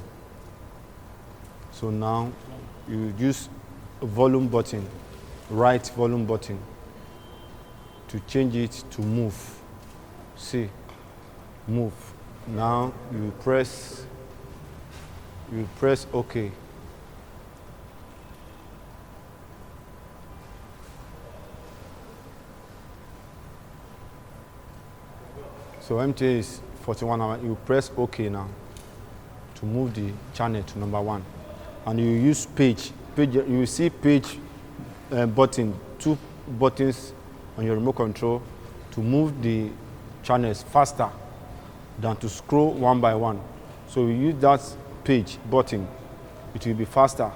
So now you use a volume button, right volume button, to change it to move. See, move. Now you press OK. So MTA is 41 now. You press OK now to move the channel to number 1. And you use page. You see page button, 2 buttons on your remote control to move the channels faster than to scroll one by one. So you use that page button. It will be faster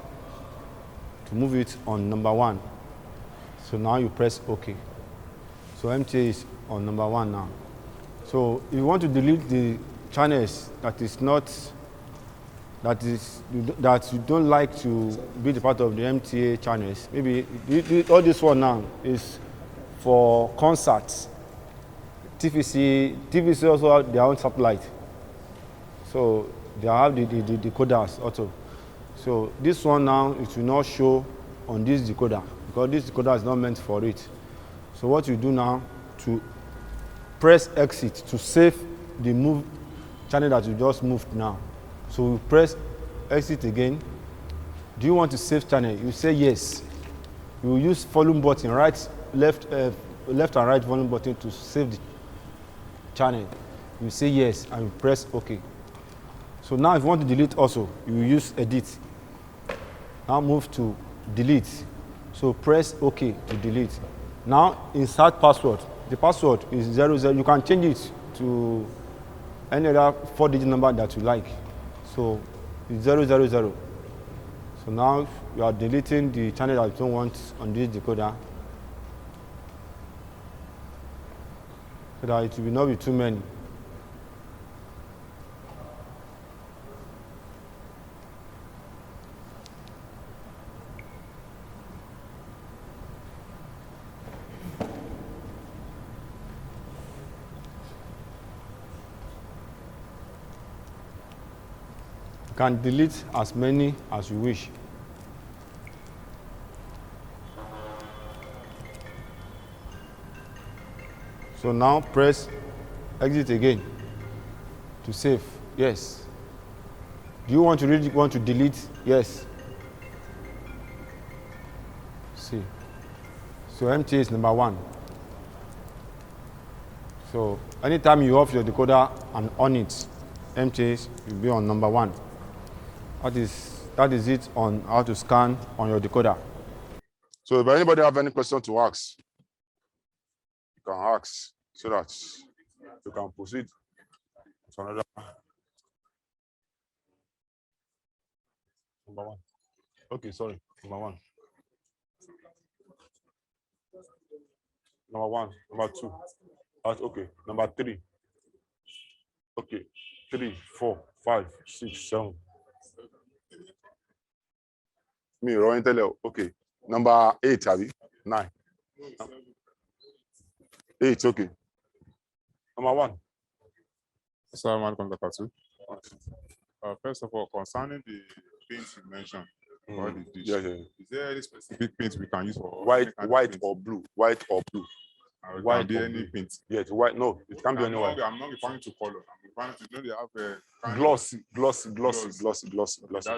to move it on number 1. So now you press OK. So MTA is on number 1 now. So if you want to delete the channels that you don't like to be the part of the MTA channels, maybe all this one now is for concerts. TVC also have their own satellite. So they have the decoders also. So this one now, it will not show on this decoder, because this decoder is not meant for it. So what you do now, to press exit to save the move channel that you just moved now. So you press exit again. Do you want to save channel? You say yes. You will use volume button, left and right volume button to save the channel. You say yes and you press OK. So now if you want to delete also, you will use edit. Now move to delete. So press OK to delete. Now insert password. The password is 00. You can change it to any other 4-digit number that you like. So it's 000. So now you are deleting the channel that you don't want on this decoder, so that it will not be too many. You can delete as many as you wish. So now press exit again to save. Yes. Do you want to really want to delete? Yes. See. So MTA is number 1. So anytime you off your decoder and on it, MTA will be on number 1. That is it on how to scan on your decoder. So if anybody have any question to ask, you can ask so that you can proceed to another. Number 1. Okay, sorry. Number 1. Number 1. Number 2. Okay. Number 3. Okay. 3, 4, 5, 6, 7. Me, Roy, okay. Number 8, Abby. 9. 8, okay. Number 1. Assalamu alaikum, Dr. Katu. First of all, concerning the paints you mentioned, or the dish, is there any specific paint we can use for white or blue? White or blue? It White can be or any blue? paint. Yes, white. No, it can't be any white. I'm not referring to color. I'm referring to, they have a kind Glossy. of, that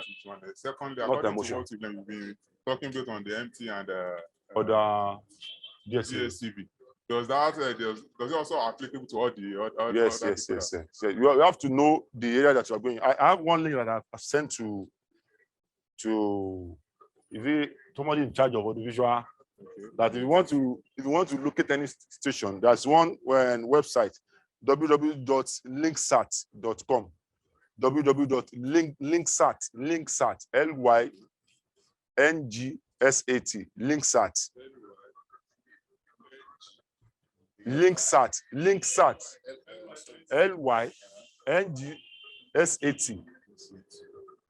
is one. Secondly, Not according emotion. to what you've been talking about on the MT and Other DSTV, does it also applicable to all the yes. You have to know the area that you are going. I have one link that I've sent to is it somebody in charge of audiovisual, that if you want to locate any station, there's one website, www.linksat.com, www.linksat, LYNGSAT, linksat, LYNGSAT,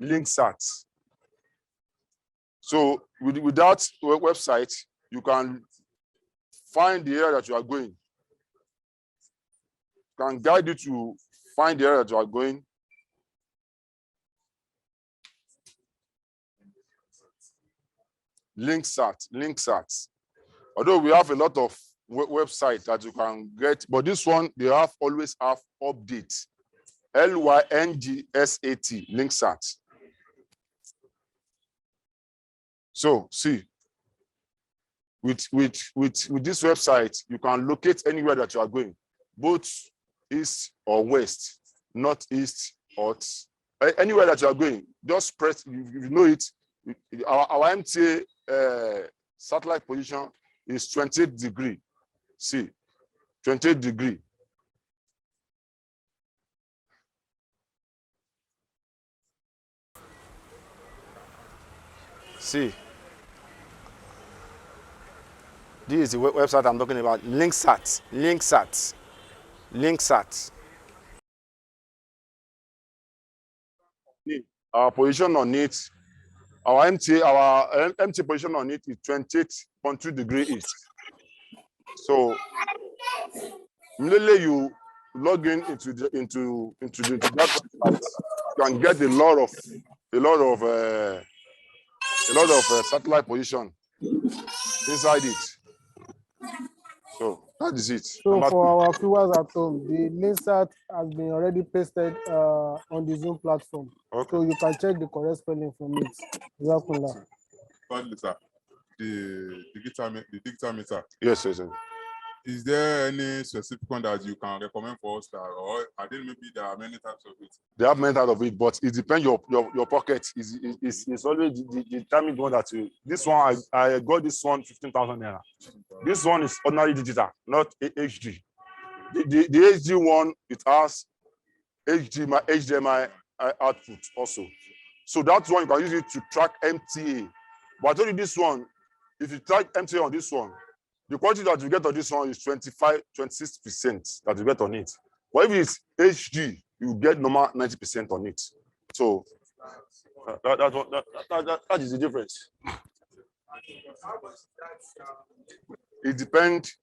linksat. So with that website, you can find the area that you are going. Can guide you to find the area that you are going. Linksat. Although we have a lot of websites that you can get, but this one, they always have updates. LYNGSAT, linksat. So see, with this website, you can locate anywhere that you are going, both east or west, northeast or anywhere that you are going. Just press, you know it. Our MTA satellite position is 28 degrees. See, 28 degrees. See, this is the website I'm talking about. Linksat. Our position on it, our MT position on it is 28.2 degrees east. So immediately you log in into that website, you can get a lot of satellite position inside it. So that is it. So for our viewers at home, the Linksat has been already pasted on the Zoom platform. Okay. So you can check the correct spelling from it. Exactly. Thirdly, sir, the digital meter. Yes. Is there any specific one that you can recommend for us, or I think maybe there are many types of it? They have many types of it, but it depends your pocket. It's always the determined one that you. This one I got this one 15,000 naira. This one is ordinary digital, not HD. The HD one, it has HDMI output also. So that one you can use it to track MTA. But I told you this one, if you track MTA on this one, the quality that you get on this one is 26% that you get on it. But if it's HD, you get normal 90% on it. So that is the difference. It depends.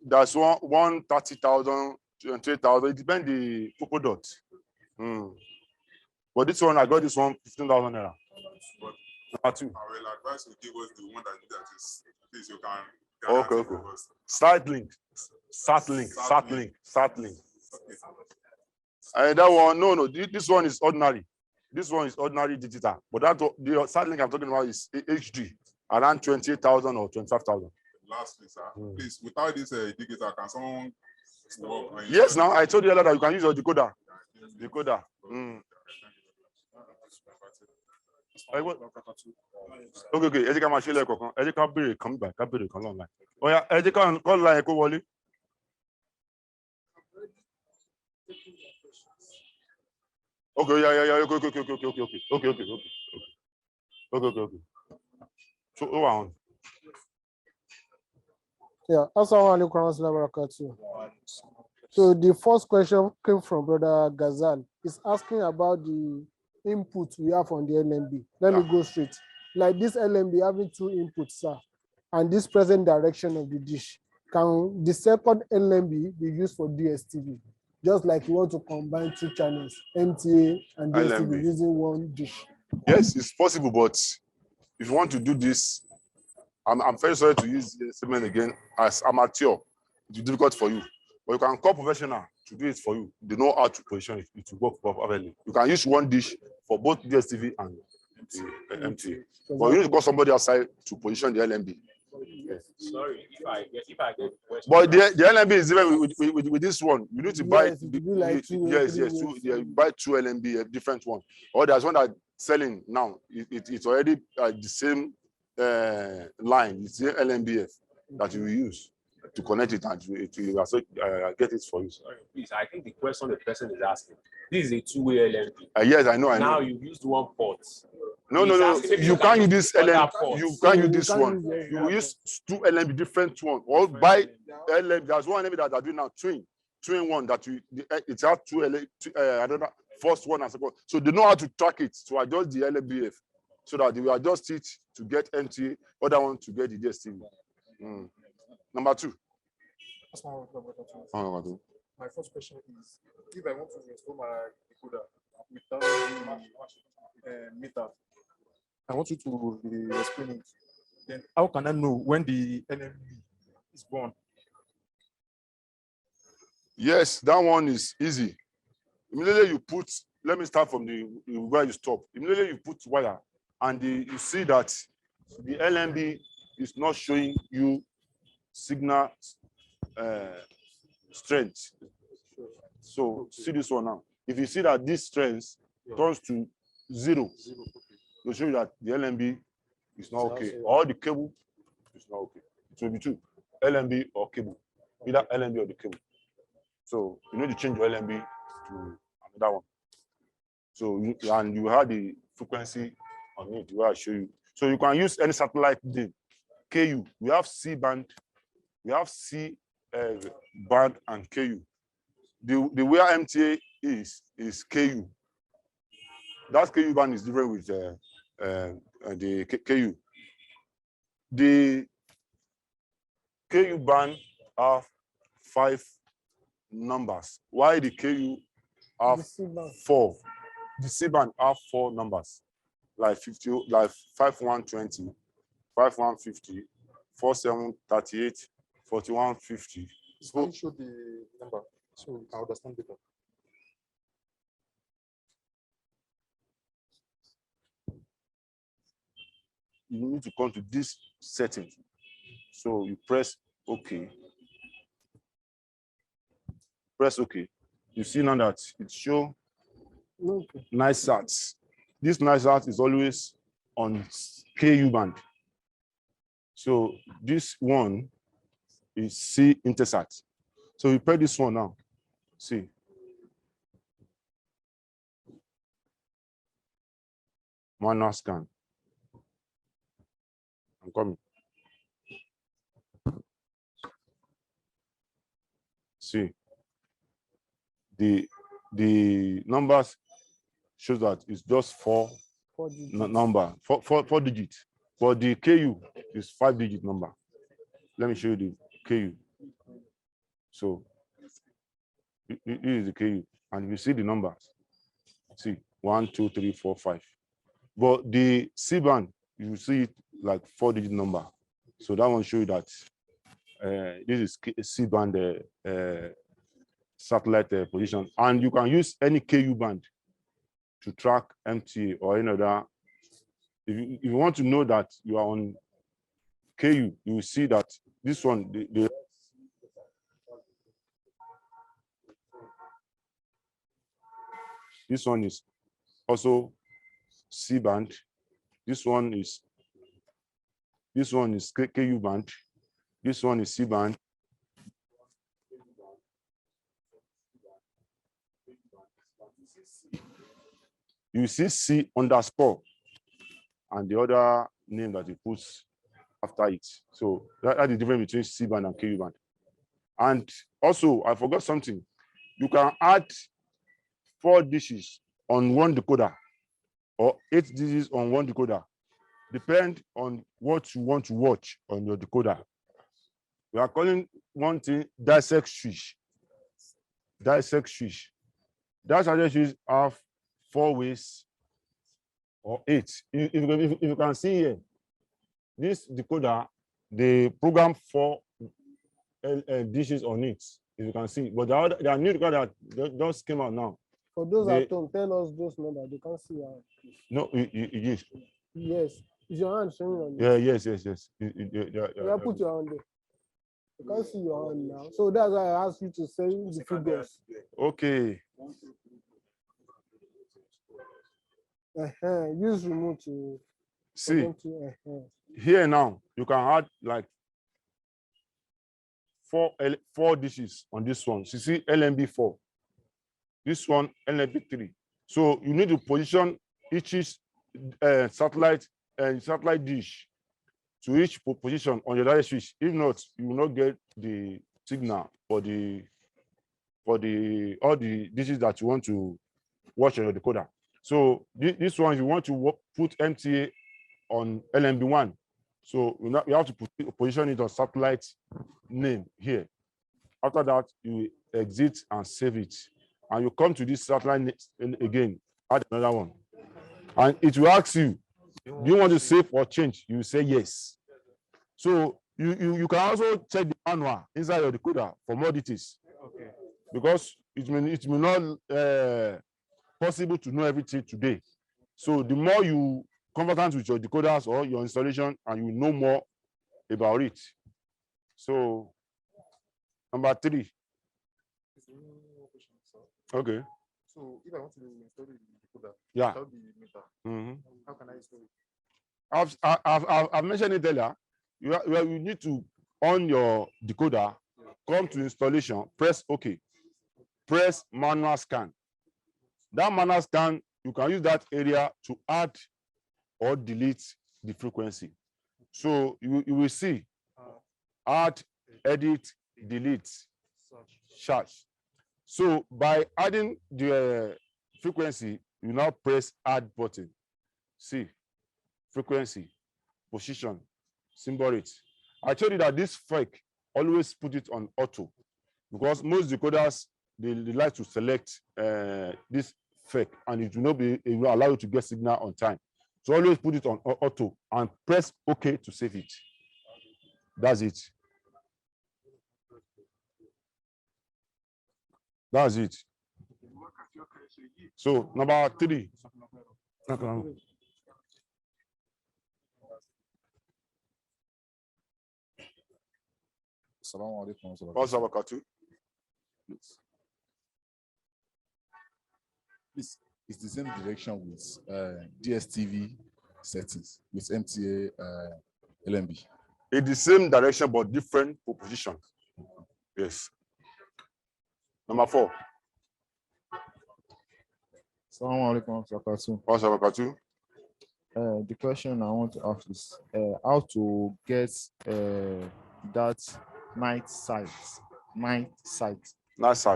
There's one 30,000, 28,000. It depends the Poco dot. But this one, I got this one 15,000 naira. I will advise you give us the one that is, please, you can. Okay. Startlink. And that one, no. This one is ordinary. This one is ordinary digital. But the Startlink I'm talking about is HD, around 28,000 or 25,000. Lastly, sir, please, without this digital, can someone? Yes, now I told you earlier that you can use your decoder. Okay. Ẹ jẹ́ ká máa ṣe lẹ́ẹ̀kọ̀ọ̀kan. Ẹ jẹ́ ká béèrè kan gbà ká béèrè kan lọ́nà. Ọ̀ya ẹ jẹ́ ká kọ́ la ẹ̀ kó wọlé. Okay. So who are on? Yeah. Assalamu alaikum warahmatullahi wabarakatuh. So the first question came from Brother Ghazal. He's asking about the input we have on the LMB. Let me go straight. Like this LMB having two inputs, sir, and this present direction of the dish. Can the second LMB be used for DSTV? just like you want to combine two channels, MTA and DSTV, LMB. using one dish. Yes, it's possible, but if you want to do this, I'm very sorry to use the statement again. As amateur, it's difficult for you. But you can call professional to do it for you. They know how to position it. It will work properly. You can use one dish for both DSTV and MTA. But you need to call somebody outside to position the LMB. Sorry, if I get the question. But the LMB is even with this one. You need to buy Yes, it will be like two or three ways. you buy two LMB, a different one. Or there's one that selling now. It's already the same line. It's the LMBF that you will use to connect it and to get it for you. Sorry, please. I think the question the person is asking. This is a two-way LMB. Yes, I know. Now you used one port. No. You can't use this LMB. You can't use this one. You use two LMB, different one. Or buy LMB. There's one LMB that are doing now twin one that it's out two LMB. I don't know. First one and second. So they know how to track it to adjust the LMBF so that they will adjust it to get MTA, other one to get the DSTV. Number two. That's my first question is, if I want to install my decoder without the meter, I want you to explain it. Then how can I know when the LMB is born? Yes, that one is easy. Immediately you put, let me start from the where you stop. Immediately you put wire and you see that the LMB is not showing you signal strength. So see this one now. If you see that this strength turns to 0, to show you that the LMB is not okay, or the cable is not okay. It will be 2, LMB or cable, either LMB or the cable. So you need to change your LMB to another one. So you have the frequency on it where I show you. So you can use any satellite thing. KU, we have C band, we have C band and KU. The way MTA is KU. That KU band is different with the KU. The KU band have 5 numbers. Why the KU have 4? The C band have 4 numbers, like 50, like 5120, 5150, 4738, 4150. So show the number so I understand better. You need to come to this setting. So you press OK. Press OK. You see now that it shows nice sats. This nice sat is always on KU band. So this one is C Intersat. So we press this one now. See. Manual scan. I'm coming. See. The numbers shows that it's just 4 number, 4 digits. But the KU is 5-digit number. Let me show you the KU. So this is the KU, and you see the numbers. See 1, 2, 3, 4, 5. But the C band, you see it like 4-digit number. So that one show you that this is C band satellite position, and you can use any KU band to track MTA or any other. If you want to know that you are on KU, you will see that this one, this one is also C band. This one is KU band. This one is C band. You see C underscore and the other name that he puts after it. So that's the difference between C band and KU band. And also, I forgot something. You can add 4 dishes on one decoder or 8 dishes on one decoder. Depend on what you want to watch on your decoder. We are calling one thing dissect switch. dissect switch. That dissect switch have 4 ways or 8. If you can see here, this decoder, they program 4 dishes on it. If you can see, but there are new decoder that just came out now. For those at home, tell us those numbers. They can't see our. No, it is. Yes. Is your hand showing on Yeah, this? yes. Yeah, put your hand there. You can't see your hand now. So that's why I asked you to say the figures. Okay. Use remote to See, here now, you can add like 4 dishes on this one. You see LMB4. This one, LMB3. So you need to position each satellite dish to each position on your data switch. If not, you will not get the signal for all the dishes that you want to watch on your decoder. So this one, you want to put MTA on LMB1. So you have to position it on satellite name here. After that, you exit and save it. And you come to this satellite again, add another one. And it will ask you, do you want to save or change? You say yes. So you can also check the manual inside your decoder for more details. Okay. Because it may not possible to know everything today. So the more you conversant with your decoders or your installation, and you know more about it. So number 3. Okay. So if I want to install the decoder, yeah, without the meter, how can I install it? I've mentioned it earlier. You need to on your decoder, come to installation, press OK, press manual scan. That manual scan, you can use that area to add or delete the frequency. So you will see add, edit, delete, search. So by adding the frequency, you now press add button. See, frequency, position, symbol rate. I told you that this FEC always put it on auto, because most decoders they like to select this FEC, and it will not be it will allow you to get signal on time. So always put it on auto and press OK to save it. That's it. That's it. So number 3. Assalamu alaikum. Please, it's the same direction with DSTV settings with MTA LMB. It's the same direction but different position. Yes. Number 4. Assalamu alaikum. The question I want to ask is how to get that night sight. Night sight. How to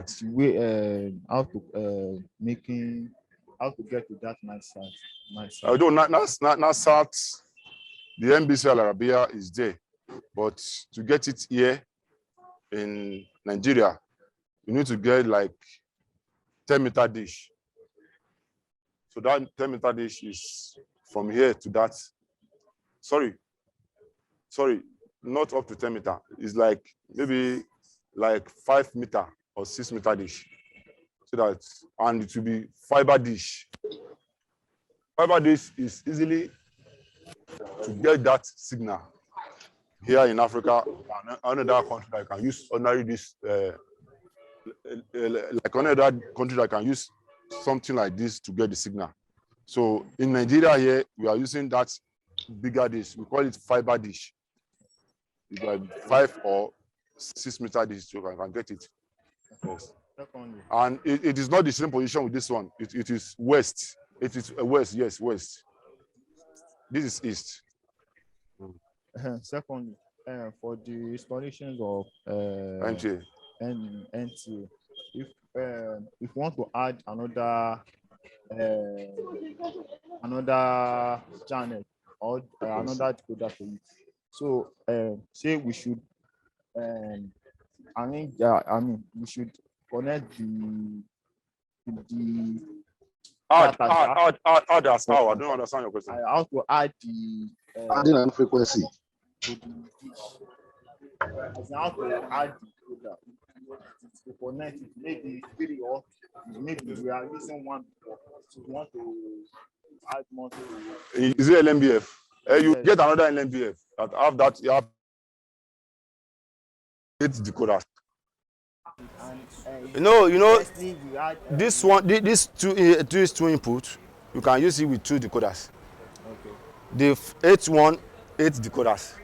how to get to that night sight. Although not the NBC Al Arabia is there, but to get it here in Nigeria, you need to get like 10-meter dish. So that 10-meter dish is from here to that. Sorry, not up to 10 meter. It's like maybe like 5 meter or 6 meter dish. So that, and it will be fiber dish. Fiber dish is easily to get that signal here in Africa and another country that can use ordinary dish, like another country that can use something like this to get the signal. So in Nigeria here, we are using that bigger dish. We call it fiber dish. It's like 5 or 6 meter dish, so I can get it. Yes. And it is not the same position with this one. It is west. It is west, yes, west. This is east. Secondly, for the installations of NTA, if you want to add another channel or another decoder to it, so say we should arrange. We should connect the Add as how? I Okay. don't understand your question. How to add the Adding an frequency. to the dish. As in how to add the product to connect it, maybe 3 or maybe we are using one before. So we want to add more to Is it LMBF? You Yes. get another LMBF that have that. You have 8 decoders. You know, Firstly, we add this two input, you can use it with 2 decoders. okay. The 8 decoders.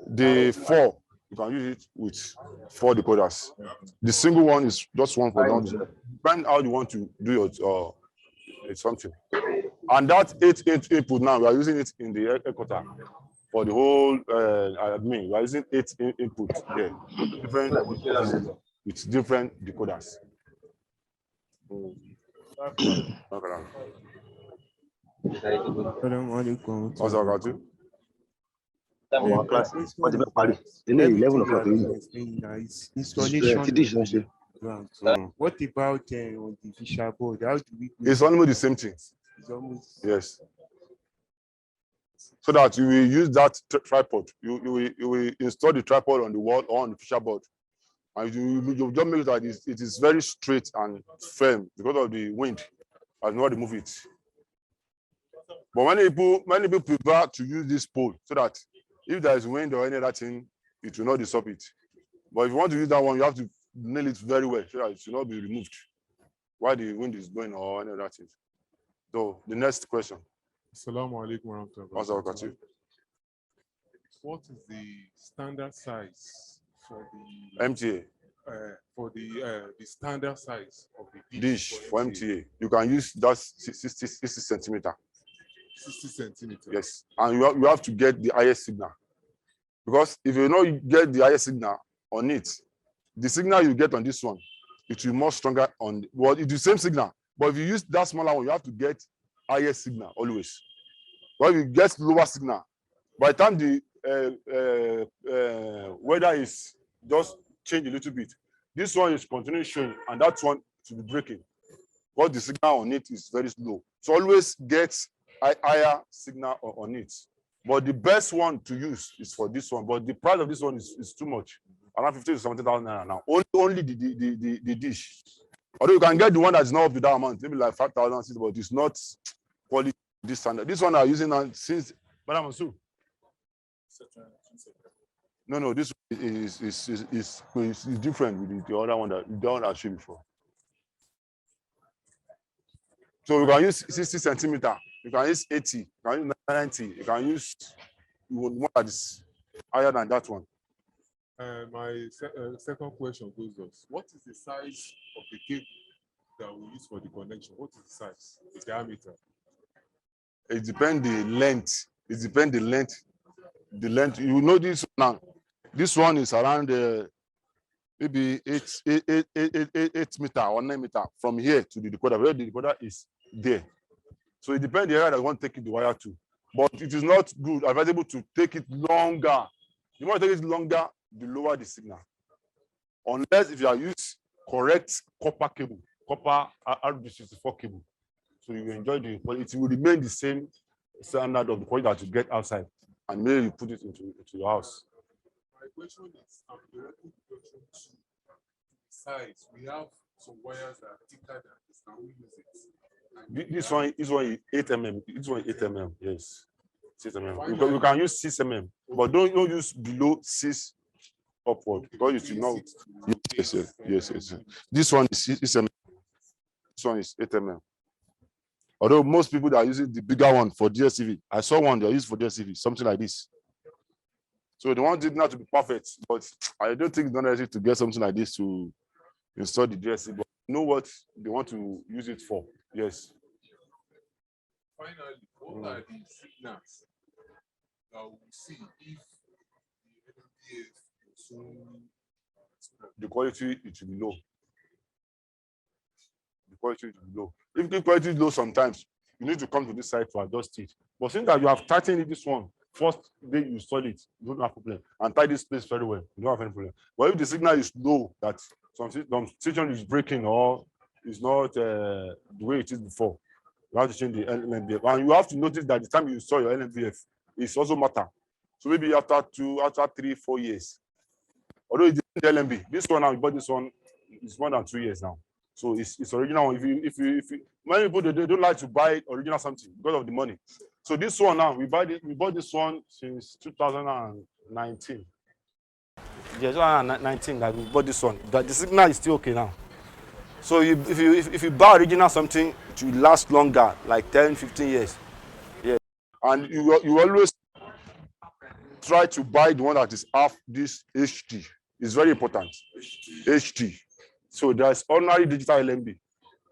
The 4, you can use it with 4 decoders. The single one is just one for now. Depend how you want to do your something. And that 8 input now, we are using it in the headquarter for the whole admin. We are using 8 input there, different with different decoders. Installation. What about on the Fisher board? How do we? It's almost the same thing. It's almost. Yes. So that you will use that tripod. You will install the tripod on the wall or on the Fisher board. And you just make sure that it is very straight and firm because of the wind. I do not remove it. But many people prefer to use this pole so that if there is wind or any other thing, it will not disturb it. But if you want to use that one, you have to nail it very well so that it should not be removed while the wind is blowing or any other thing. So the next question. Assalamu alaikum warahmatullahi. What is the standard size for the MTA? For the standard size of the Dish for MTA. You can use that 60 centimeter. 60 centimeters. Yes, and you have to get the highest signal, because if you don't get the highest signal on it, the signal you get on this one, it will be more stronger on. Well, it's the same signal, but if you use that smaller one, you have to get highest signal always. Well, you get lower signal. By the time the weather is just change a little bit, this one is continuing showing, and that one to be breaking. But the signal on it is very slow. So always get higher signal on it. But the best one to use is for this one. But the price of this one is too much. Around 50,000 to 70,000 naira now. Only the dish. Although you can get the one that's not up to that amount, maybe like 5,000, but it's not quality this standard. This one I'm using now since Madam Masu. No, this is different with the other one that I showed before. So you can use 60 centimeter, you can use 80, you can use 90, you can use one that is higher than that one. My second question goes thus: what is the size of the cable that we use for the connection? What is the size, the diameter? It depends the length. It depends the length. The length. You know this now. This one is around maybe 8 meter or 9 meter from here to the decoder. Where the decoder is there. So it depends the area that you want to take the wire to. But it is not good, advisable to take it longer. You want to take it longer, the lower the signal. Unless if you are using correct copper cable, copper RB64 cable. So you enjoy the quality. It will remain the same standard of the quality that you get outside. And maybe you put it into your house. My question is, size. We have some wires that are thicker than this. Can we use it? This one is 8 mm. This one is 8 mm. Yes, 6 mm. You can use 6 mm, but don't use below 6 upward because you should not. Yes. This one is 6 mm. This one is 8 mm. Although most people that are using the bigger one for DSTV, I saw one they use for DSTV, something like this. So they want it not to be perfect, but I don't think it's not necessary to get something like this to install the DSTV. But you know what they want to use it for? Yes. Finally, what are the signals that we see if the LMDF is soon? The quality it will be low. The quality will be low. If the quality is low, sometimes you need to come to this side to adjust it. But since that you have tightened this one, first day you install it, you don't have problem. And tie this place very well, you don't have any problem. But if the signal is low, that some station is breaking or is not the way it is before, you have to change the LMBF. And you have to notice that the time you install your LMBF is also matter. So maybe after 3, 4 years. Although it's the LMB, this one now, you bought this one, it's more than 2 years now. So it's original. If you many people they don't like to buy original something because of the money. So this one now, we bought this one since 2019. Yes, 2019 that we bought this one. The signal is still okay now. So if you buy original something, it will last longer, like 10, 15 years. Yeah. And you always try to buy the one that is half this HD. It's very important. HD. So there's ordinary digital LMB,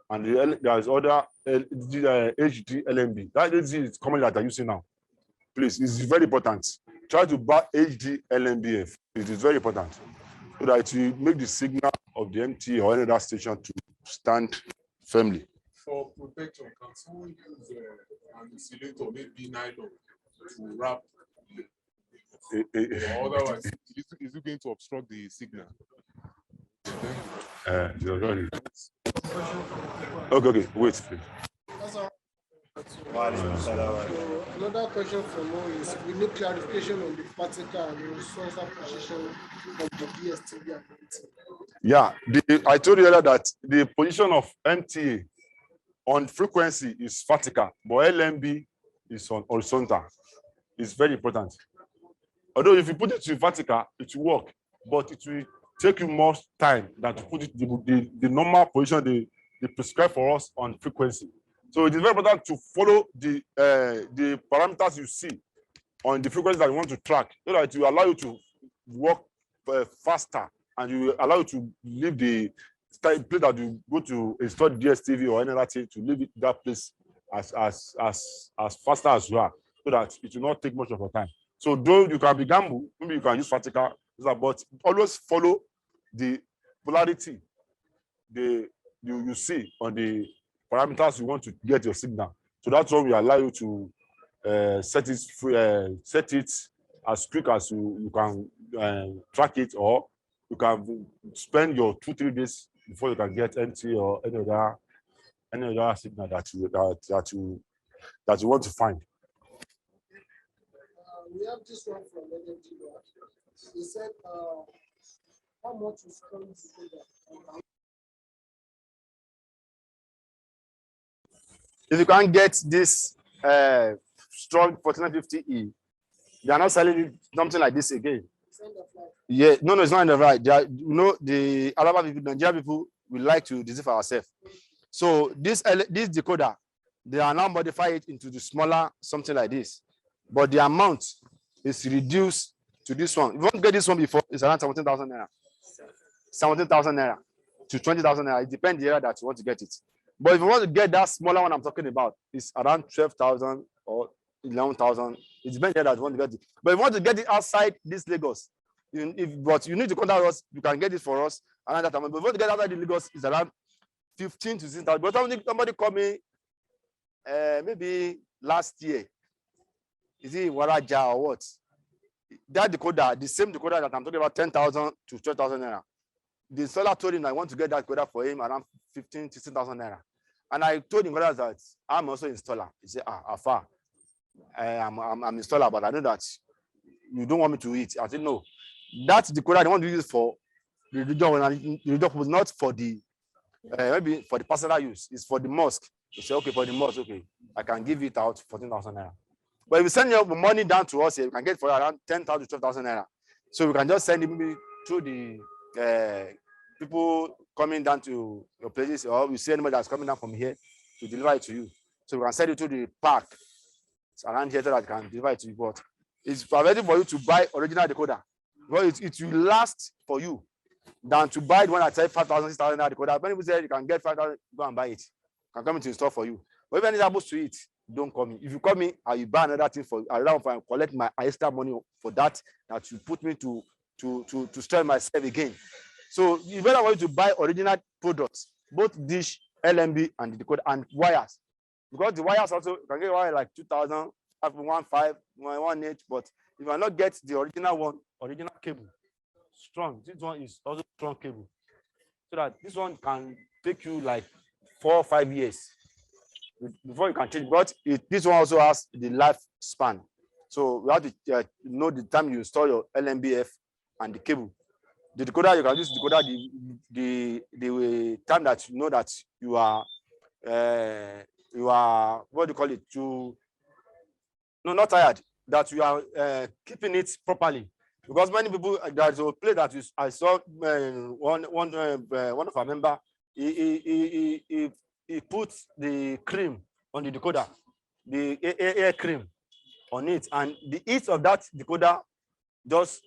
and there's other HD LMB. That is common that I'm using now. Please, it's very important. Try to buy HD LMBF. It is very important, so that it will make the signal of the MT or any other station to stand firmly. For protection, can someone use an insulator, maybe nylon, to wrap? Or otherwise, is it going to obstruct the signal? Okay, wait, please. So another question from me is we need clarification on the particle and the resource position of the DSTV and MTA. Yeah, I told you earlier that the position of MTA on frequency is vertical, but LMB is on horizontal. It's very important. Although if you put it to vertical, it will work, but it will take you more time than to put it the normal position they prescribe for us on frequency. So it is very important to follow the parameters you see on the frequency that you want to track, so that it will allow you to work faster, and you will allow you to leave the place that you go to install DSTV or any other thing, to leave it that place as faster as you are, so that it will not take much of your time. So though you can be gamble, maybe you can use vertical, but always follow the polarity you see on the parameters you want to get your signal. So that's why we allow you to set it as quick as you can track it, or you can spend your 2-3 days before you can get MT or any other signal that you want to find. We have this one from NMG. He said, how much is current together? If you can't get this strong 4950E, they are not selling something like this again. Yeah, no, it's not in the right. The Arab people, Nigerian people, we like to deceive ourselves. So this decoder, they are now modify it into the smaller something like this, but the amount is reduced to this one. If you want to get this one before, it's around 17,000 naira. 17,000 naira to 20,000 naira. It depends the area that you want to get it. But if you want to get that smaller one I'm talking about, it's around 12,000 or 11,000. It depends the area that you want to get it. But if you want to get it outside this Lagos, but you need to contact us, you can get it for us around that time. But if you want to get outside the Lagos, it's around 15 to 16,000. But somebody called me maybe last year. Is it Waraja or what? That decoder, the same decoder that I'm talking about, 10,000 to 12,000 naira. The seller told him I want to get that decoder for him around 15,000 to 16,000 naira. And I told him that I'm also installer. He said, Afa, I'm installer, but I know that you don't want me to eat. I said, no. That decoder I want to use for the religion was not for the maybe for the personal use. It's for the mosque. He said, okay, for the mosque, okay, I can give it out 14,000 naira. But if you send your money down to us here, we can get it for around 10,000 to 12,000 naira. So we can just send it maybe through the people coming down to your places, or we see anybody that's coming down from here to deliver it to you. So we can send it to the park. It's around here so that can deliver it to you. But it's ready for you to buy original decoder. Because it will last for you than to buy the one that says 5,000, 6,000 decoder. When people say you can get 5,000, go and buy it. Can come into install for you. But if anything happens to it, don't call me. If you call me, I will buy another thing for another one, collect my extra money for that you put me to stress myself again. So you better want to buy original products, both dish, LMB, and the decoder and wires. Because the wires also you can get wire like 2,000 have 1.5, 1.8, but if you not get the original cable, strong, this one is also strong cable. So that this one can take you like 4 or 5 years before you can change. But this one also has the lifespan. So we have to know the time you install your LMBF and the cable. The decoder, you can use decoder the time that you know that you are what do you call it, not tired, that you are keeping it properly. Because many people, there's a place that I saw one of our member, he puts the cream on the decoder, the air cream on it, and the heat of that decoder just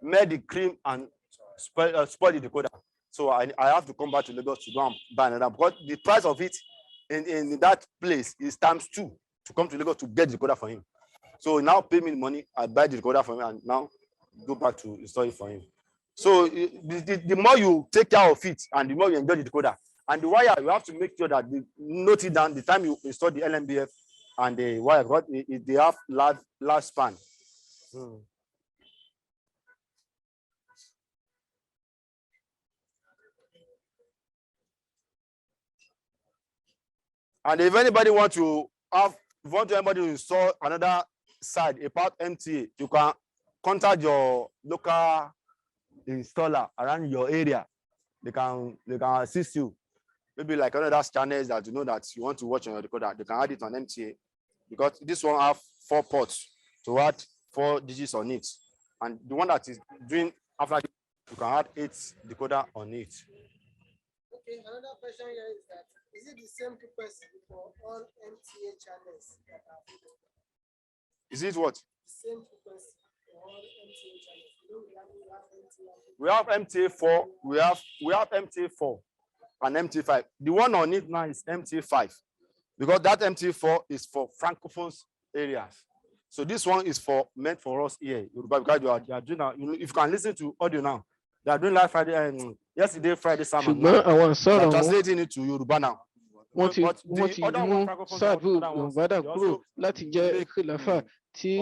made the cream and spoil the decoder. So I have to come back to Lagos to go and buy another, because the price of it in that place is times 2 to come to Lagos to get the decoder for him. So now pay me the money, I buy the decoder for him, and now go back to install it for him. So the more you take care of it, and the more you enjoy the decoder. And the wire, you have to make sure that you note it down the time you install the LMBF and the wire, because they have large span. And if anybody anybody to install another side about MTA, you can contact your local installer around your area. They can assist you. Maybe like another channels that you know that you want to watch on your decoder, they can add it on MTA, because this one have 4 ports to add 4 digits on it. And the one that is doing after this, you can add 8 decoder on it. Okay, another question here is that, is it the same frequency for all MTA channels that are available? Is it what? The same frequency for all MTA channels. You know, we have MTA 4, we have MTA 4 and MTA 5. The one on it now is MTA 5, because that MTA 4 is for francophone areas. So this one is meant for us here, because you are doing now. If you can listen to audio now, they are doing live Friday yesterday Friday sermon. They are translating it to Yoruba now. Wọ́n ti mú sáàbù Yorùbá kúrò láti jẹ́ khilafa tí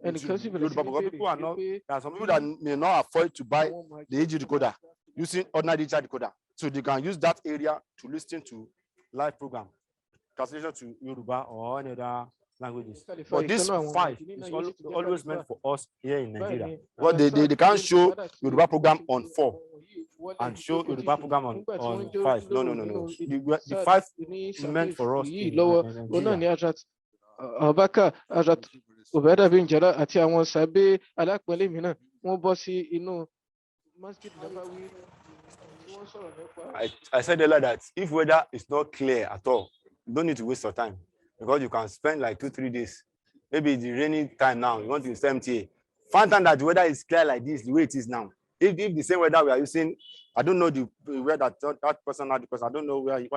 ẹnìkan sì bẹ̀rẹ̀ sí ní bèèrè pé there are some people that may not afford to buy the AG decoder using ordinary digital decoder, so they can use that area to listen to live program, translation to Yoruba or any other languages. But this 5 is always meant for us here in Nigeria. Well, they can't show Yoruba program on 4 and show Yoruba program on 5. No. The 5 is meant for us. Abaka Ajat Obeda bin Jara àti àwọn sàbẹ̀ alápẹ̀lẹ̀ mìíràn wọ́n bọ́ sí inú Masjid Nabawi. I said earlier that if weather is not clear at all, you don't need to waste your time, because you can spend like 2-3 days. Maybe the raining time now, you want to use MTA. Find time that the weather is clear like this, the way it is now. If the same weather we are using, I don't know where that person had, because I don't know where he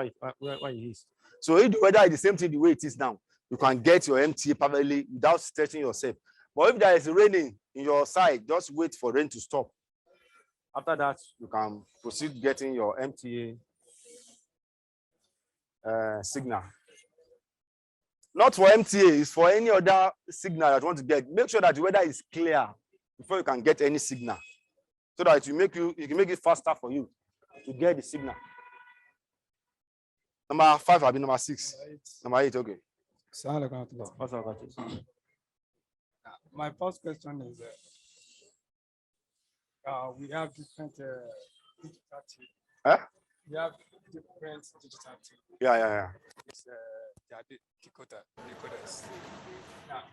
is. So if the weather is the same thing the way it is now, you can get your MTA perfectly without stretching yourself. But if there is raining in your side, just wait for rain to stop. After that, you can proceed getting your MTA signal. Not for MTA, it's for any other signal that you want to get. Make sure that the weather is clear before you can get any signal, so that it can make it faster for you to get the signal. Number 5, I'll be number 6. Number 8, okay. My first question is, we have different digital team. We have different digital team. Yeah. It's decoders. Now,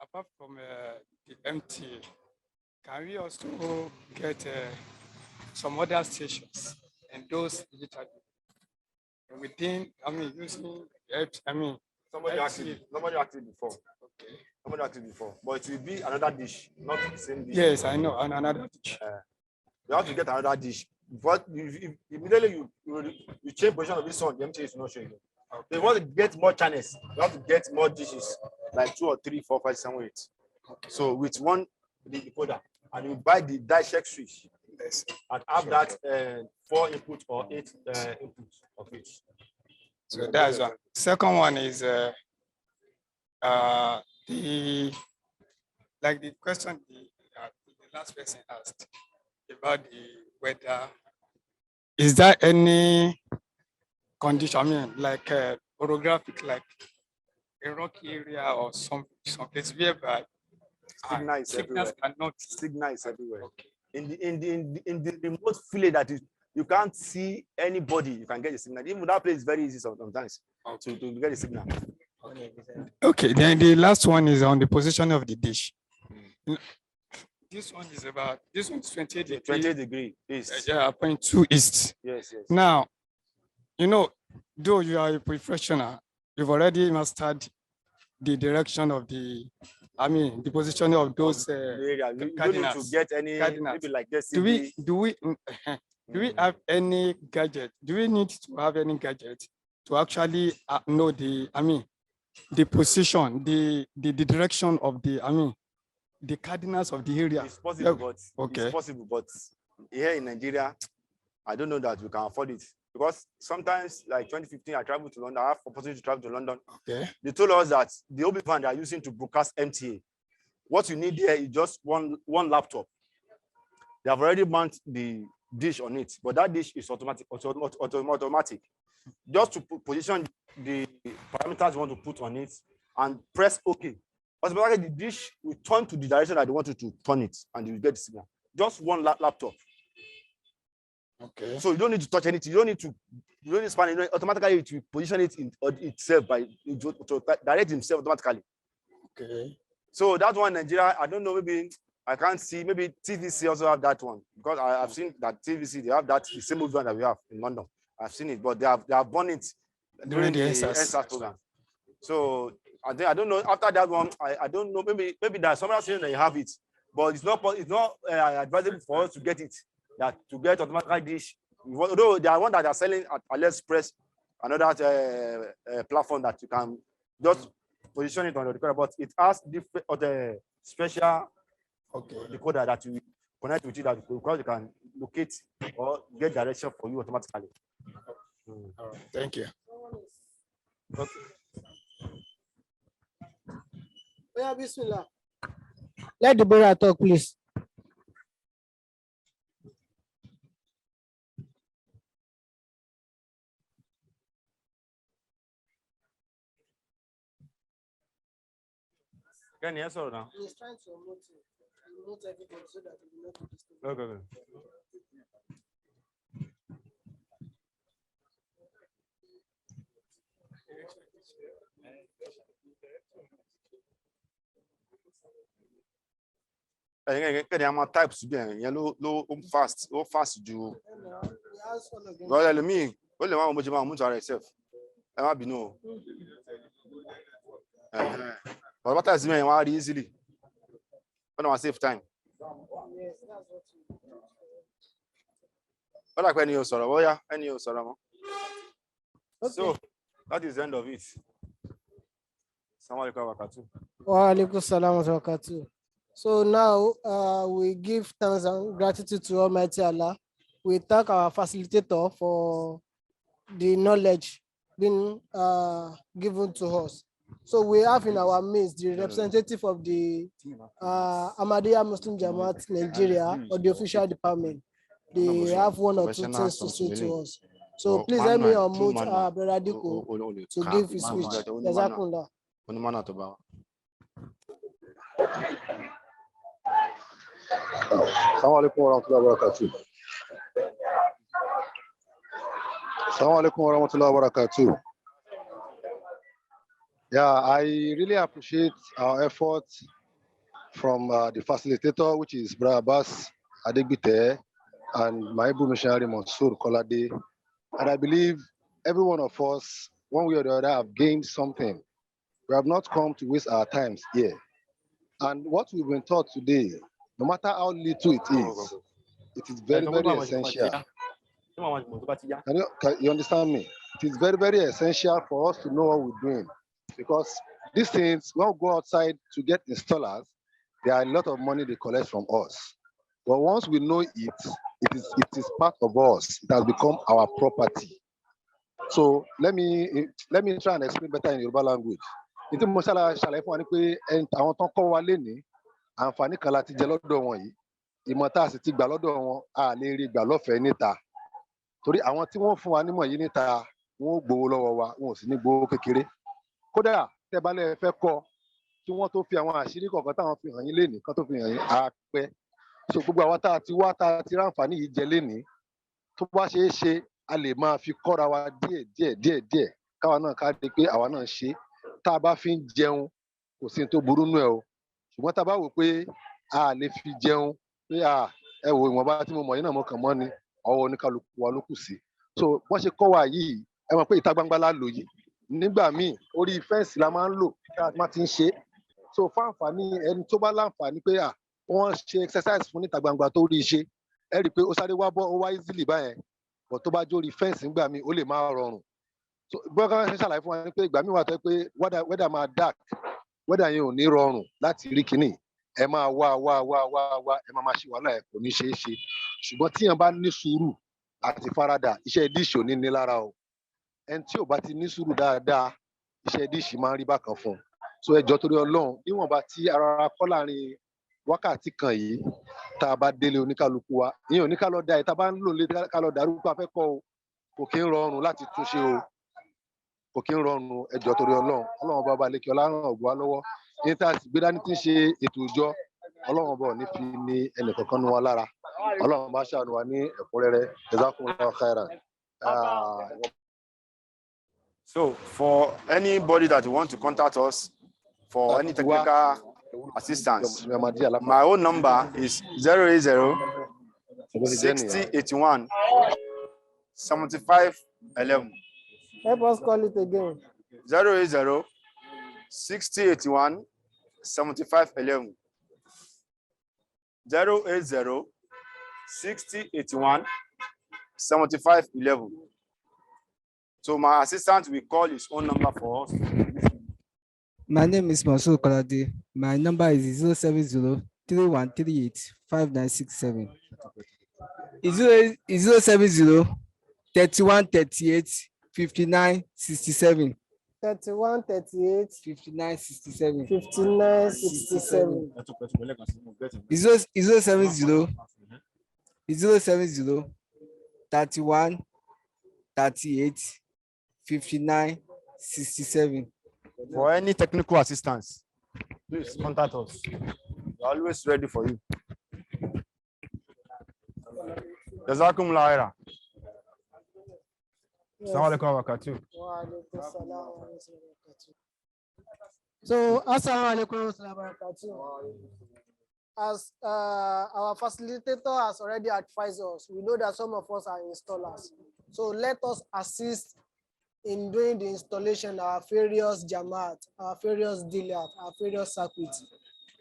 apart from the MTA, can we also get some other stations and those digital within? Using Somebody acted before. Okay. Somebody acted before, but it will be another dish, not the same dish. Yes, I know, another dish. You have to get another dish. But immediately you change position of this one, the MTA is not showing you. Okay. If you want to get more channels, you have to get more dishes, like 2 or 3, 4, 5, 7, 8. Okay. So with one decoder, and you buy the die check switch, yes, and have that 4 input or 8 inputs of it. So that's one. Second one is the like the question the last person asked about the weather. Is there any condition? I mean, like orographic, like a rocky area or some place whereby signals cannot. Signal is everywhere. In the remote village that you can't see anybody, you can get the signal. Even that place is very easy sometimes to get the signal. Okay, then the last one is on the position of the dish. This one is 28 degrees. 28 degrees east. Yeah, 0.2 east. Yes. Now, though you are a professional, you've already mastered the direction of the position of those area. You don't need cardinals. to get any maybe like this. Do we have any gadget? Do we need to have any gadget to actually know the position, the direction of the cardinals of the area? It's possible, but okay. It's possible, but here in Nigeria, I don't know that we can afford it, because sometimes, like 2015, I traveled to London. I have opportunity to travel to London. Okay. They told us that the OB van they are using to broadcast MTA, what you need there is just one laptop. They have already mounted the dish on it, but that dish is automatic. Just to position the parameters you want to put on it and press OK. Automatically, the dish will turn to the direction that they want you to turn it, and you get the signal. Just one laptop. Okay. So you don't need to touch anything. You don't need to span it. Automatically, it will position it in itself to direct himself automatically. Okay. So that one, Nigeria, I don't know. Maybe I can't see. Maybe TVC also have that one, because I've seen that TVC, they have the same one that we have in London. I've seen it, but they have born it during the NSAS program. So I don't know. After that one, I don't know. Maybe there's somewhere else that you have it, but it's not advisable for us to get it. That to get automatic dish. Although they are one that are selling at AliExpress, another platform that you can just position it on the decoder, but it has different special decoder that you connect with it, that because you can locate or get direction for you automatically. All right. Thank you. Okay. Yeah, Bismillah. Let the brother talk, please. Can you answer now? He's trying to note everybody so that we know to disturb. Okay. Types bien, yellow, low, fast, do. Well, let me, only one much about myself. I might be no. But what does mean? Why easily? When I save time. But like when you sorrow, oh yeah, any you sorrow. So that is the end of it. Assalamu alaikum. Wa alaikum salam wa barakatuh. So now we give thanks and gratitude to Almighty Allah. We thank our facilitator for the knowledge being given to us. So we have in our midst the representative of the Ahmadiyya Muslim Jamaat Nigeria, or the official department. They have one or two things to say to us. So please let me unmute Brother Diko to give his speech. Jazakumullah. Assalamu alaikum warahmatullahi wabarakatuh. Assalamu alaikum warahmatullahi wabarakatuh. Yeah, I really appreciate our efforts from the facilitator, which is Brother Abbas Adegbite and Maibu Missionary Mansour Kolade. And I believe every one of us, one way or the other, have gained something. We have not come to waste our times here. And what we've been taught today, no matter how little it is very, very essential. You understand me? It is very, very essential for us to know what we're doing. Because these things, when we go outside to get installers, there are a lot of money they collect from us. But once we know it is part of us. It has become our property. So let me try and explain better in Yoruba language. Ìtí mo ṣàlàyé fún wa ni pé àwọn tán kọ́ wa lénìí, àǹfààní kan láti jẹ lọ́dọ̀ wọn yìí. Ìmọ̀ tá a sì ti gbà lọ́dọ̀ wọn, a lè rí gbà lọ́fẹ̀ẹ́ níta. Torí àwọn tí wọ́n fún wa nímọ̀ yìí níta, wọ́n ó gbowó lọ́wọ́ wa, wọn ò sì ní gbowó kékeré. Kódà tẹ́ bá lẹ́ fẹ́ kọ́ kí wọ́n tó fi àwọn àṣírí kọ̀ọ̀kan táwọn fi hàn yín lénìí, kán tó fi hàn yín á pẹ́. So gbogbo àwa tá a ti wá tá a ti ráǹfààní yìí jẹ lénìí, tó bá ṣeé ṣe a lè máa fi kọ́ra wa díẹ̀ káwa náà ká rí pé àwa náà ṣe. Tá a bá fi ń jẹun kò sí tó burú nù ẹ o, ṣùgbọ́n tá a bá wò pé a lè fi jẹun pé ẹ wo ìwọ̀nba tí mo mọ̀ yín náà mo kàn mọ́ ni, ọwọ́ oníkálukú wa ló kù sí. So wọ́n ṣe kọ́ wa yìí, ẹ mọ̀ pé ìta gbangba la lò yìí, nígbà míì orí fẹ́ǹsì la máa ń lò ká má ti ń ṣe. So fún àǹfààní ẹni tó bá láǹfààní pé wọ́n ṣe exercise fún níta gbangba tó rí ṣe, ẹ rí i pé ó sáré wá bọ́ ó wá easily báyẹn, bọ̀ tó bá jórí fẹ́ǹsì nígbà míì ó lè má rọrùn. So bọ́ká ṣe ṣàlàyé fún wa pé ìgbà míì wà tó pé wẹ́dà máa dark, wẹ́dà yẹn ò ní rọrùn láti rí kinní, ẹ máa wá ẹ máa ṣe wàhálà ẹ kò ní ṣeé ṣe. Ṣùgbọ́n tíyẹn bá ní sùúrù àti faradà, iṣẹ́ díṣì ò ní ní lára o. Ẹni tí ò bá ti ní sùúrù dáadáa, iṣẹ́ díṣì máa ń rí bákan fún un. So ẹ jọ̀ọ́ torí Ọlọ́run, níwọ̀nba tí ara kọ́ láàrin wákàtí kan yìí, tá a bá délé oníkálukú wa, ìyẹn oníkálọ́ da ẹ̀ tá a bá ń lò lé ká lọ dàrú pé a fẹ́ kọ́ o, kò kí ń rọrùn láti túnṣe o, kò kí ń rọrùn. Ẹ jọ̀ọ́ torí Ọlọ́run bá lékè ọlá ràn ọ̀gbọ́n wa lọ́wọ́. Ní tá a sì gbé dání tí ń ṣe ètò ìjọ, Ọlọ́run bá ò ní fi ní ẹnìkankan nu wa lára. Ọlọ́run bá ṣàánú wa ní ẹ̀kúnrẹ́rẹ́. Jazakumullahu khairan. So for anybody that want to contact us for any technical assistance, my own number is 080 60 81 75 11. Help us call it again. 080 60 81 75 11. 080 60 81 75 11. So my assistant will call his own number for us. My name is Masoud Kolade. My number is 070 3138 5967. 070 3138 59 67. 31 38 59 67. 59 67. 070 31 38 59 67. For any technical assistance, please contact us. We're always ready for you. Jazakumullahu khairan. Assalamu alaikum wa barakatuh. So, assalamu alaikum wa barakatuh. As our facilitator has already advised us, we know that some of us are installers. So let us assist in doing the installation of our various jamaat, our various dealers, our various circuits.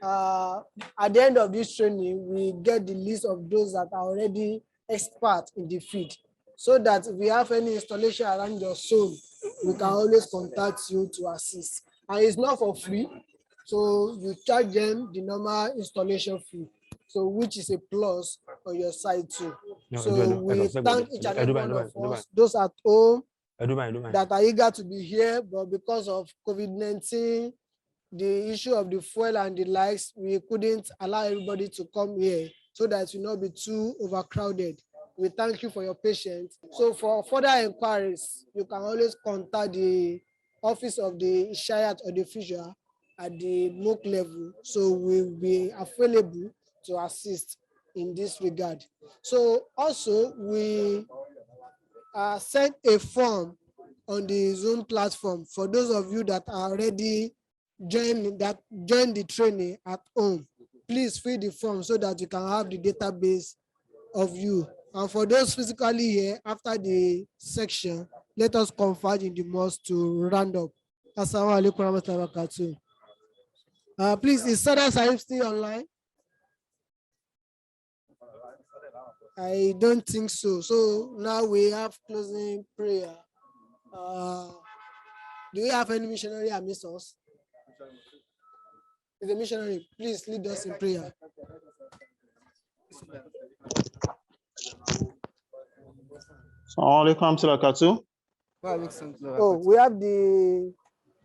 At the end of this training, we get the list of those that are already expert in the field, so that if we have any installation around your zone, we can always contact you to assist. And it's not for free, so you charge them the normal installation fee, so which is a plus on your side too. So we thank each and every one of us, those at home that are eager to be here, but because of COVID-19, the issue of the fuel and the likes, we couldn't allow everybody to come here so that it will not be too overcrowded. We thank you for your patience. So for further inquiries, you can always contact the office of the Shayat or the Fisher at the MOOC level. So we'll be available to assist in this regard. So also we sent a form on the Zoom platform for those of you that are already joined the training at home. Please fill the form so that you can have the database of you. And for those physically here, after the section, let us converge in the mosque to round up. Assalamu alaikum warahmatullahi wabarakatuh. Please, is Sada Sahib still online? I don't think so. So now we have closing prayer. Do we have any missionary amidst us? Is a missionary, please lead us in prayer. Assalamu alaikum warahmatullahi wabarakatuh. Oh, we have the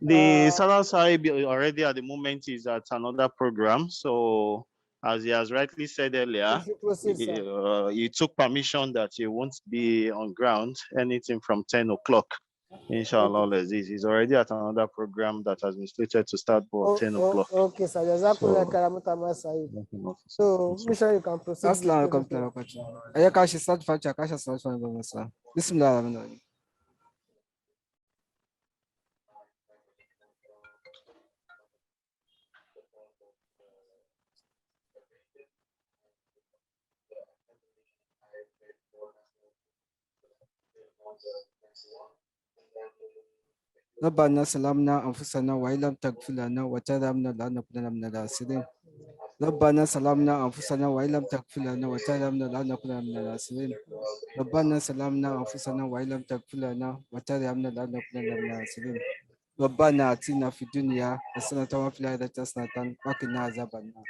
The Salah Sahib already at the moment is at another program. So as he has rightly said earlier, proceed, sir. he took permission that he won't be on ground anything from 10 o'clock. Inshallah, he's already at another program that has been slated to start for 10 o'clock. Okay, sir. Jazakallah khairan, Mutama Sahib. So, Misha, you can proceed. Assalamu alaikum. Ayaka shi start facha kasha start from Bamasa. Bismillah. ربنا سلمنا أنفسنا وإن لم تغفر لنا وترحمنا لنكونن من الخاسرين ربنا سلمنا أنفسنا وإن لم تغفر لنا وترحمنا لنكونن من الخاسرين ربنا سلمنا أنفسنا وإن لم تغفر لنا وترحمنا لنكونن من الخاسرين ربنا آتنا في الدنيا حسنة وفي الآخرة حسنة وقنا عذاب النار.